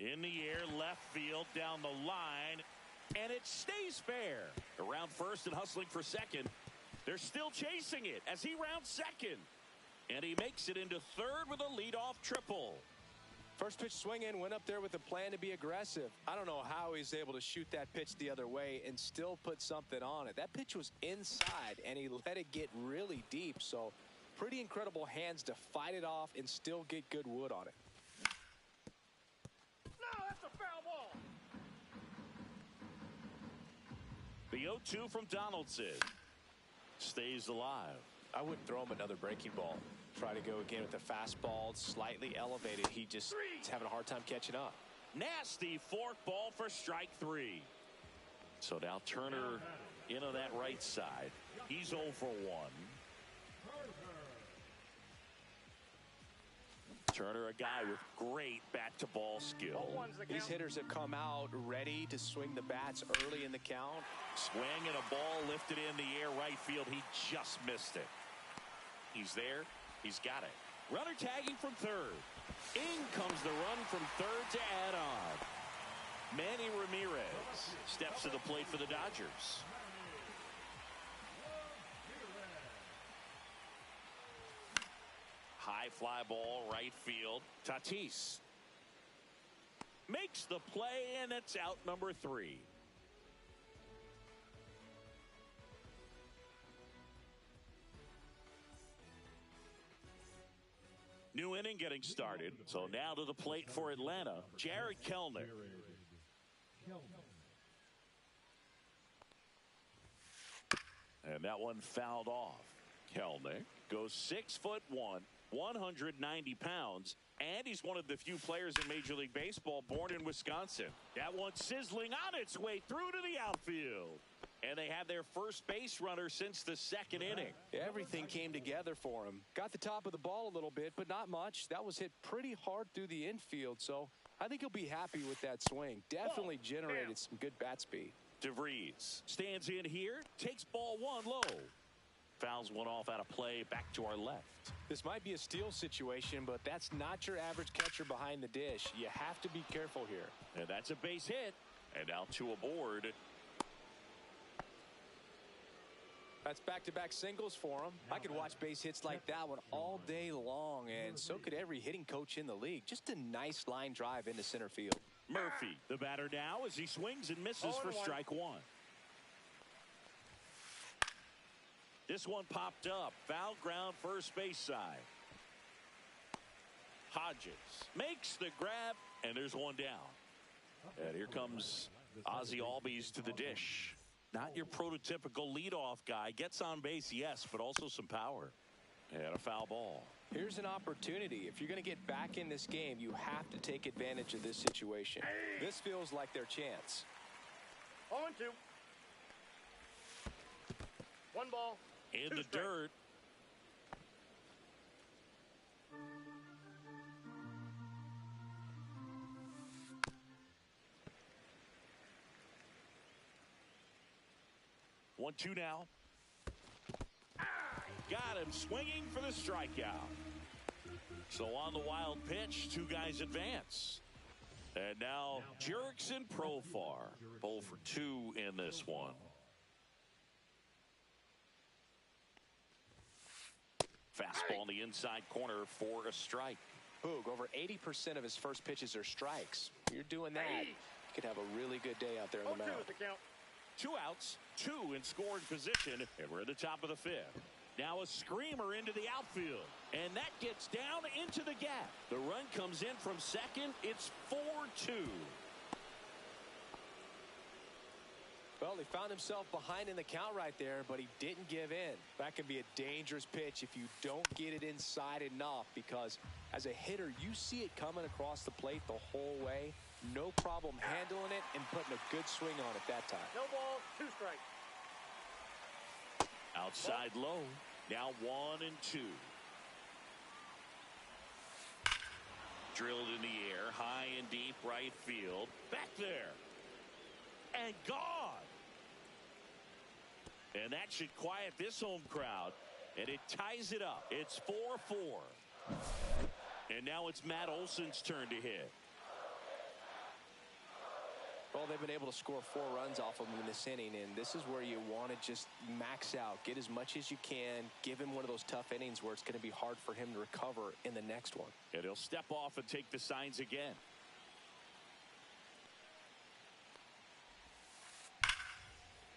In the air, left field, down the line, and it stays fair. Around first and hustling for second. They're still chasing it as he rounds second. And he makes it into third with a leadoff triple. First pitch swing in, went up there with a plan to be aggressive. I don't know how he's able to shoot that pitch the other way and still put something on it. That pitch was inside, and he let it get really deep. So pretty incredible hands to fight it off and still get good wood on it. No, that's a foul ball. The 0-2 from Donaldson stays alive. I wouldn't throw him another breaking ball. Try to go again with the fastball, slightly elevated. He just is having a hard time catching up. Nasty fork ball for strike 3. So now Turner into that right side. He's 0 for 1. Turner, a guy with great bat-to-ball skill. These hitters have come out ready to swing the bats early in the count. Swing and a ball lifted in the air right field. He just missed it. He's there. He's got it. Runner tagging from third. In comes the run from third to add on. Manny Ramirez steps to the plate for the Dodgers. High fly ball right field. Tatis makes the play, and it's out number 3. inning getting started. So now to the plate for Atlanta, Jared Kelenic. And that one fouled off. Kelenic goes 6'1", 190 pounds, and he's one of the few players in Major League Baseball born in Wisconsin. That one sizzling on its way through to the outfield. And they have their first base runner since the second inning. Everything came together for him. Got the top of the ball a little bit, but not much. That was hit pretty hard through the infield, so I think he'll be happy with that swing. Definitely generated some good bat speed. DeVries stands in here, takes ball one low. Fouls one off out of play, back to our left. This might be a steal situation, but that's not your average catcher behind the dish. You have to be careful here. And that's a base hit. And now two aboard. That's back-to-back singles for him. I could watch base hits like that one all day long, and so could every hitting coach in the league. Just a nice line drive into center field. Murphy, the batter now, as he swings and misses for strike one. This one popped up. Foul ground, first base side. Hodges makes the grab, and there's one down. And here comes Ozzie Albies to the dish. Not your prototypical leadoff guy. Gets on base, yes, but also some power. And a foul ball. Here's an opportunity. If you're going to get back in this game, you have to take advantage of this situation. This feels like their chance. 0-2. One ball. In the dirt. One, two now. Got him swinging for the strikeout. So on the wild pitch, two guys advance. And now Jurickson Profar. 0 for 2 in this one. Fastball in the inside corner for a strike. Boog, over 80% of his first pitches are strikes. You're doing that, you could have a really good day out there in the mound. 0-2 is the count. 2 outs, 2 in scoring position, and we're at the top of the 5th. Now a screamer into the outfield, and that gets down into the gap. The run comes in from second. It's 4-2. Well, he found himself behind in the count right there, but he didn't give in. That can be a dangerous pitch if you don't get it inside enough, because as a hitter, you see it coming across the plate the whole way. No problem handling it and putting a good swing on it that time. No ball, 2 strikes. Outside low. Now 1-2. Drilled in the air, high and deep right field. Back there. And gone. And that should quiet this home crowd. And it ties it up. It's 4-4. And now it's Matt Olson's turn to hit. Well, they've been able to score 4 runs off of him in this inning, and this is where you want to just max out, get as much as you can, give him one of those tough innings where it's going to be hard for him to recover in the next one. And he'll step off and take the signs again.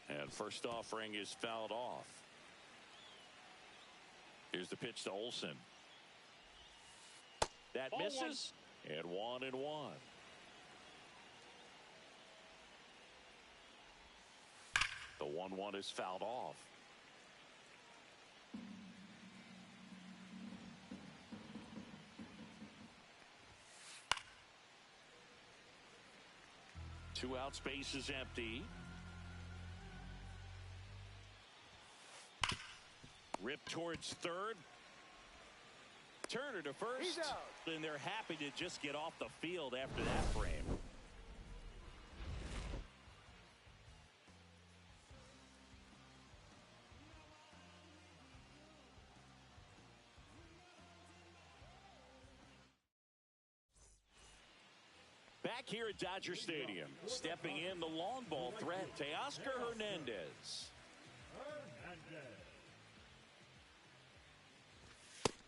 And first offering is fouled off. Here's the pitch to Olson. That misses. And 1-1. The 1-1 is fouled off. Two out, space is empty. Rip towards third. Turner to first. He's out. And they're happy to just get off the field after that frame. Back here at Dodger Stadium, stepping in the long ball threat, Teoscar Hernandez.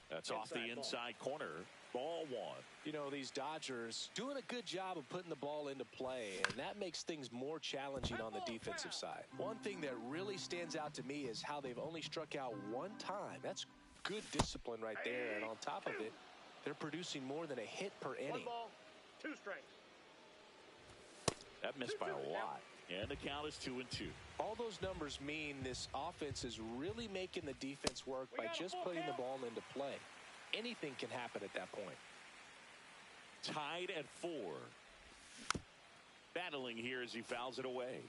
That's off the inside corner. Ball 1. You know, these Dodgers doing a good job of putting the ball into play, and that makes things more challenging on the defensive side. One thing that really stands out to me is how they've only struck out 1 time. That's good discipline right there, and on top of it, they're producing more than a hit per inning. 1 ball, 2 strikes. That missed by a lot. And the count is 2-2. All those numbers mean this offense is really making the defense work by just putting the ball into play. Anything can happen at that point. Tied at 4. Battling here as he fouls it away.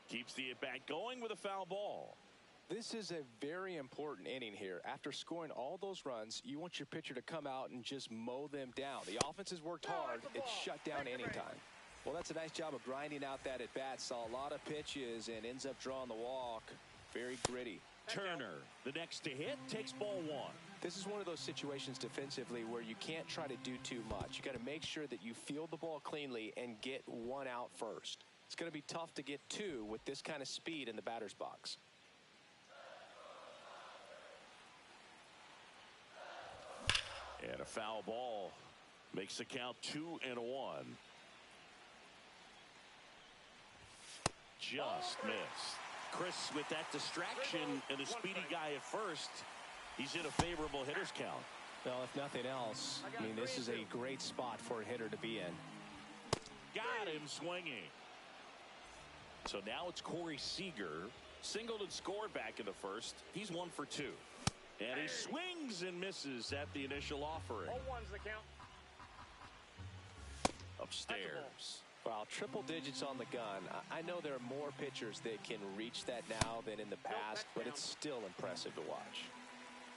Keeps the at-bat going with a foul ball. This is a very important inning here. After scoring all those runs, you want your pitcher to come out and just mow them down. The offense has worked hard. It's shut down anytime. Well, that's a nice job of grinding out that at-bat. Saw a lot of pitches and ends up drawing the walk. Very gritty. Turner, the next to hit, takes ball 1. This is one of those situations defensively where you can't try to do too much. You got to make sure that you field the ball cleanly and get 1 out first. It's going to be tough to get 2 with this kind of speed in the batter's box. And a foul ball makes the count 2-1. Just missed. Chris, with that distraction and a speedy guy at first, he's in a favorable hitter's count. Well, if nothing else, I mean, this is a great spot for a hitter to be in. Got him swinging. So now it's Corey Seager. Singled and scored back in the first. He's 1 for 2. And he swings and misses at the initial offering. 0-1's the count. Upstairs. Wow, triple digits on the gun. I know there are more pitchers that can reach that now than in the past, but it's still impressive to watch.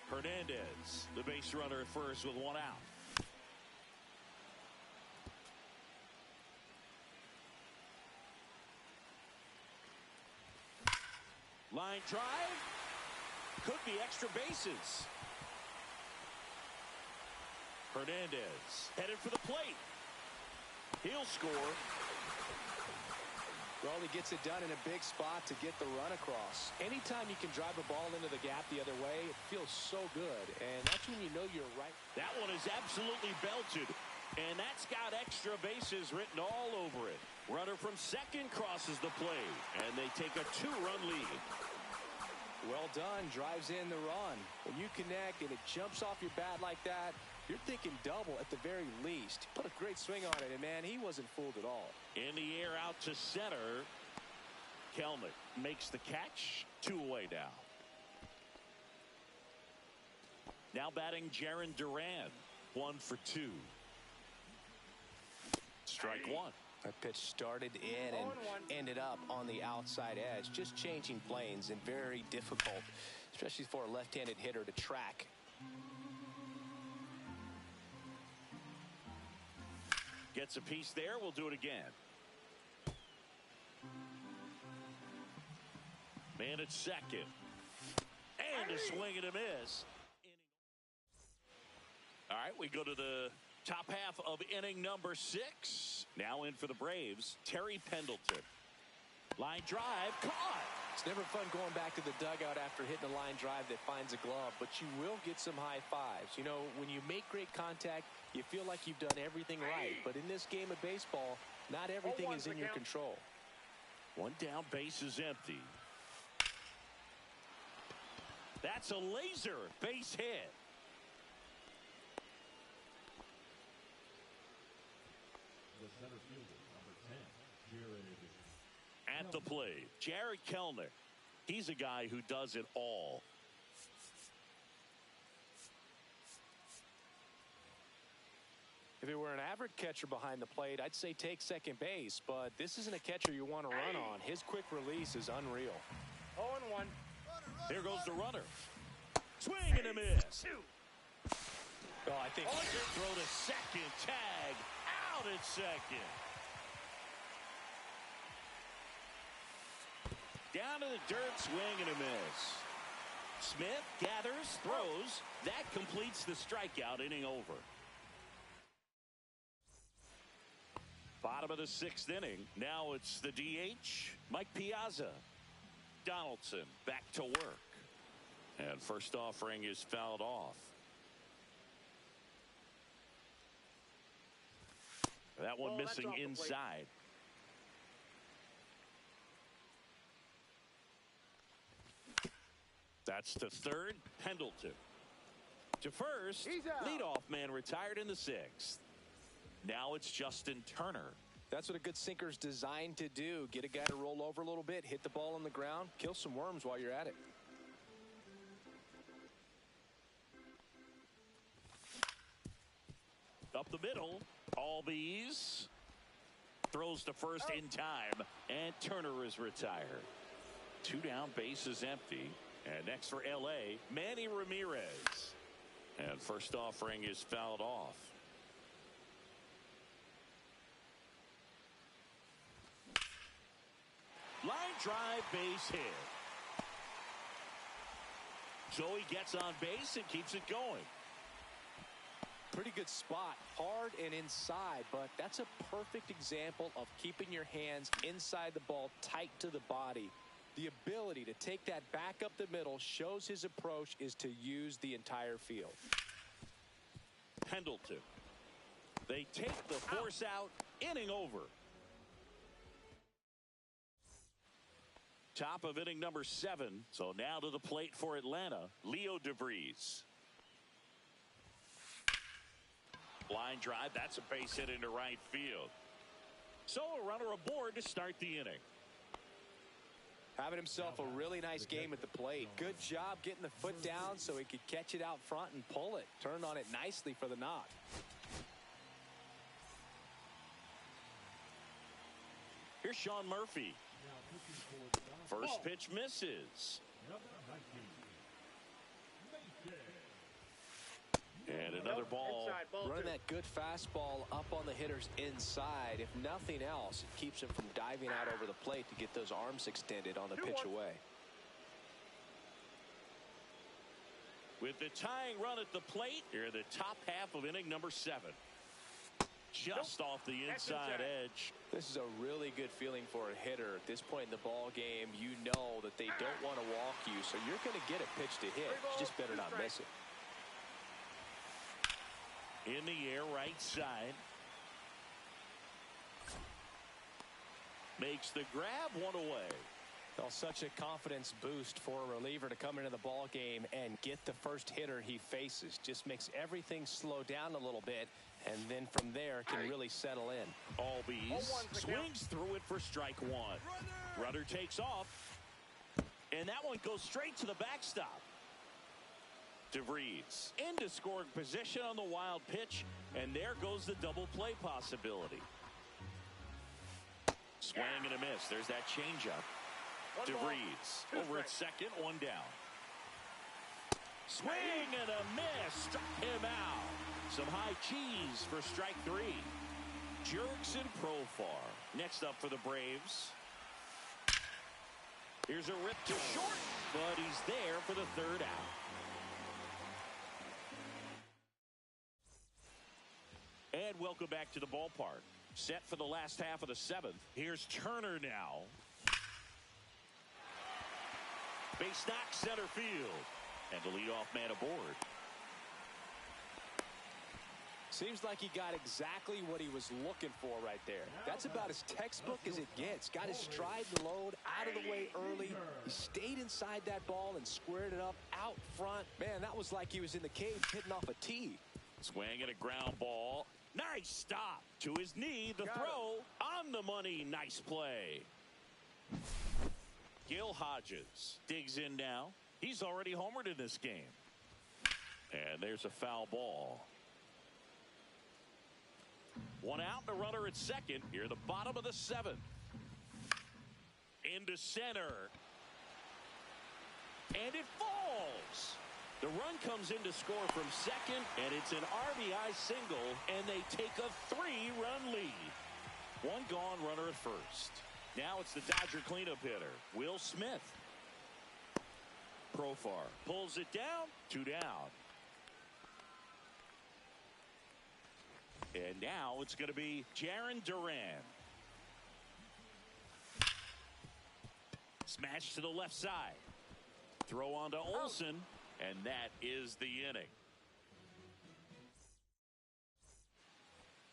Hernandez, the base runner at first with 1 out. Line drive. Could be extra bases. Hernandez headed for the plate. He'll score. Well, he gets it done in a big spot to get the run across. Anytime you can drive a ball into the gap the other way, it feels so good. And that's when you know you're right. That one is absolutely belted. And that's got extra bases written all over it. Runner from second crosses the plate. And they take a 2-run lead. Well done. Drives in the run. When you connect and it jumps off your bat like that, you're thinking double at the very least. Put a great swing on it, and man, he wasn't fooled at all. In the air out to center. Kelnick makes the catch. 2 away now. Now batting Jarren Duran. 1 for 2. Strike 1. That pitch started in and ended up on the outside edge. Just changing planes and very difficult, especially for a left-handed hitter to track. Gets a piece there. We'll do it again. Man at second. And a swing and a miss. All right, we go to the top half of inning number 6. Now in for the Braves, Terry Pendleton. Line drive, caught. It's never fun going back to the dugout after hitting a line drive that finds a glove, but you will get some high fives. You know, when you make great contact, you feel like you've done everything right. But in this game of baseball, not everything is in your control. 1 down, base is empty. That's a laser base hit. The center fielder, number 10, Jared. At the plate, Jared Kelnick. He's a guy who does it all. If it were an average catcher behind the plate, I'd say take second base, but this isn't a catcher you want to run on. His quick release is unreal. 0-1. Here goes the runner. Swing and a miss. 2. Oh, I think throw to second, tag out at second. Down to the dirt, swing and a miss. Smith gathers, throws. That completes the strikeout. Inning over. Bottom of the 6th inning. Now it's the DH, Mike Piazza. Donaldson back to work. And first offering is fouled off. That one missing inside. That's to third, Pendleton. To first, leadoff man retired in the sixth. Now it's Justin Turner. That's what a good sinker's designed to do. Get a guy to roll over a little bit, hit the ball on the ground, kill some worms while you're at it. Up the middle, Albies throws to first in time, and Turner is retired. 2 down, bases empty. And next for L.A., Manny Ramirez. And first offering is fouled off. Line drive, base hit. So he gets on base and keeps it going. Pretty good spot, hard and inside, but that's a perfect example of keeping your hands inside the ball, tight to the body. The ability to take that back up the middle shows his approach is to use the entire field. Pendleton. They take the force out, inning over. Top of inning number 7. So now to the plate for Atlanta, Leo DeVries. Line drive, that's a base hit into right field. So a runner aboard to start the inning. Having himself a really nice game at the plate. Good job getting the foot down so he could catch it out front and pull it. Turned on it nicely for the knock. Here's Sean Murphy. First pitch misses. And another ball. Running that good fastball up on the hitter's inside. If nothing else, it keeps him from diving out over the plate to get those arms extended on the pitch away. With the tying run at the plate, here the top half of inning number 7. Just off the inside edge. This is a really good feeling for a hitter. At this point in the ball game, you know that they don't want to walk you, so you're going to get a pitch to hit. You just better not miss it. In the air, right side. Makes the grab, one away. Well, such a confidence boost for a reliever to come into the ball game and get the first hitter he faces. Just makes everything slow down a little bit, and then from there can really settle in. Albies swings through it for strike 1. Runner takes off, and that one goes straight to the backstop. DeVries into scoring position on the wild pitch, and there goes the double play possibility. Swing and a miss. There's that changeup. DeVries over at second, 1 down. Swing and a miss. Struck him out. Some high cheese for strike 3. Jerks and Profar. Next up for the Braves. Here's a rip to short, but he's there for the 3rd out. And welcome back to the ballpark. Set for the last half of the 7th. Here's Turner now. Base knock, center field. And the leadoff man aboard. Seems like he got exactly what he was looking for right there. That's about as textbook as it gets. Got his stride and load out of the way early. He stayed inside that ball and squared it up out front. Man, that was like he was in the cage hitting off a tee. Swing and a ground ball. Nice stop to his knee. The throw on the money. Nice play. Gil Hodges digs in now. He's already homered in this game. And there's a foul ball. 1 out and a runner at second. Here the bottom of the 7th. Into center. And it falls. The run comes in to score from second, and it's an RBI single, and they take a 3-run lead. 1 gone, runner at first. Now it's the Dodger cleanup hitter, Will Smith. Profar pulls it down, 2 down. And now it's going to be Jarren Duran. Smash to the left side. Throw on to Olsen. And that is the inning.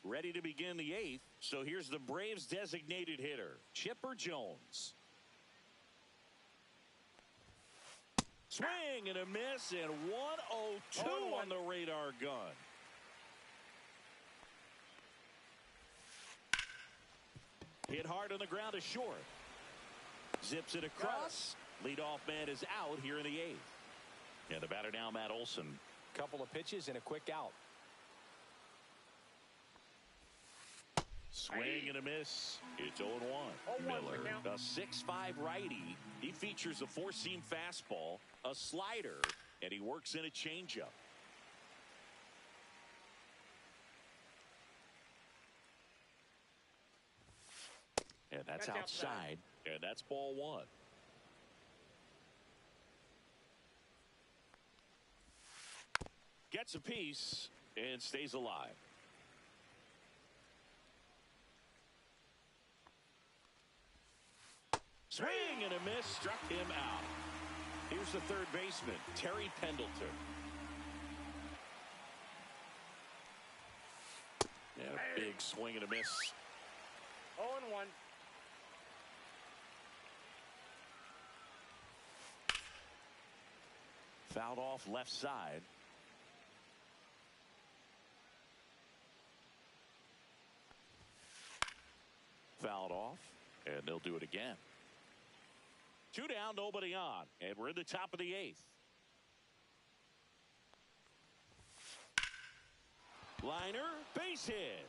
Ready to begin the 8th. So here's the Braves designated hitter, Chipper Jones. Swing and a miss, and 102 on the radar gun. Hit hard on the ground to short. Zips it across. Leadoff man is out here in the 8th. And the batter now, Matt Olson. Couple of pitches and a quick out. Swing and a miss. It's 0-1. Miller, a 6'5 righty. He features a 4-seam fastball, a slider, and he works in a changeup. And that's outside. And that's ball 1. Gets a piece and stays alive. Swing and a miss, struck him out. Here's the third baseman, Terry Pendleton. And a big swing and a miss. 0-1. Fouled off left side. Fouled off, and they'll do it again. 2 down, nobody on, and we're in the top of the 8th. Liner, base hit.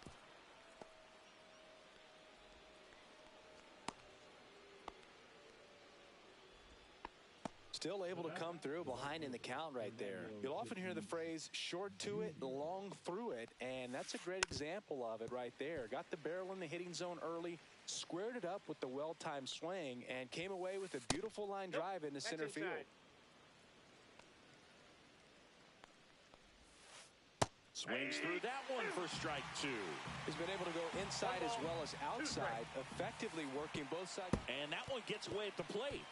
Still able to come through behind in the count right there. You'll often hear the phrase short to it, long through it, and that's a great example of it right there. Got the barrel in the hitting zone early, squared it up with the well-timed swing, and came away with a beautiful line drive into center field. Swings through that one for strike 2. He's been able to go inside as well as outside, effectively working both sides. And that one gets away at the plate.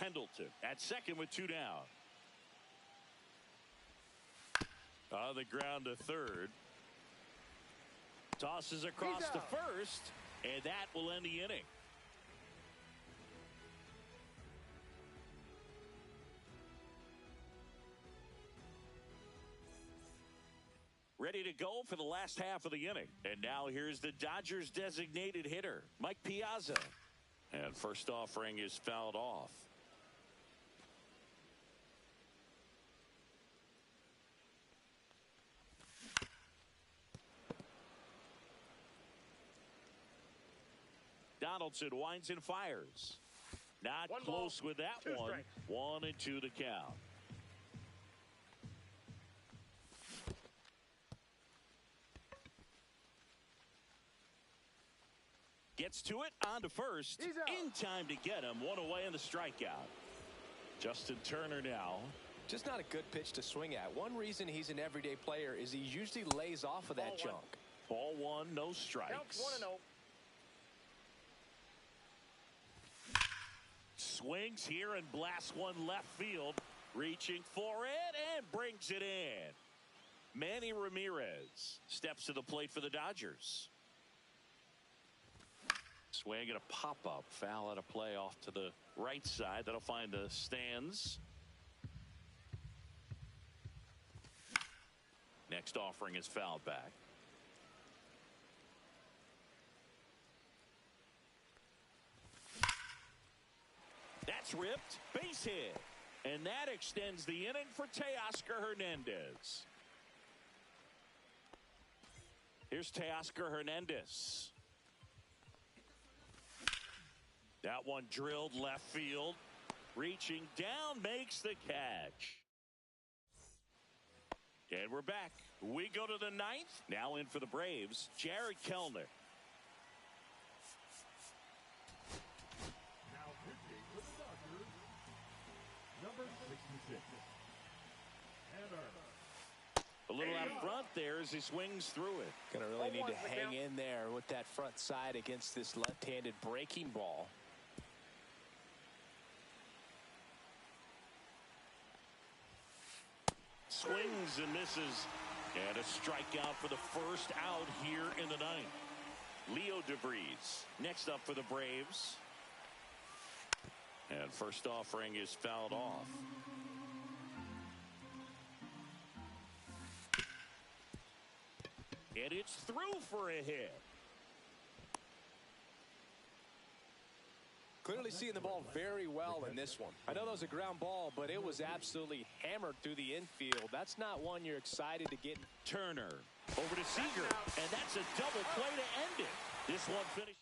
Pendleton at second with 2 down. On the ground to third. Tosses across to first, and that will end the inning. Ready to go for the last half of the inning. And now here's the Dodgers designated hitter, Mike Piazza. And first offering is fouled off. Donaldson winds and fires. Not close with that one. 1-2 the count. Gets to it, on to first. In time to get him. 1 away in the strikeout. Justin Turner now. Just not a good pitch to swing at. One reason he's an everyday player is he usually lays off of that junk. Ball 1, no strikes. Counts 1-0. Swings here and blasts one left field. Reaching for it and brings it in. Manny Ramirez steps to the plate for the Dodgers. Swing and a pop-up. Foul at a play off to the right side. That'll find the stands. Next offering is fouled back. That's ripped. Base hit. And that extends the inning for Teoscar Hernandez. Here's Teoscar Hernandez. That one drilled left field. Reaching down, makes the catch. And we're back. We go to the 9th. Now in for the Braves, Jared Kellner. Now pitching for the Dodgers, number 66, Tanner. A little out front there as he swings through it. Gonna really need to hang in there with that front side against this left-handed breaking ball. Swings and misses. And a strikeout for the first out here in the 9th. Leo DeVries next up for the Braves. And first offering is fouled off. And it's through for a hit. Clearly seeing the ball very well in this one. I know that was a ground ball, but it was absolutely hammered through the infield. That's not one you're excited to get. Turner over to Seager, and that's a double play to end it. This one finished.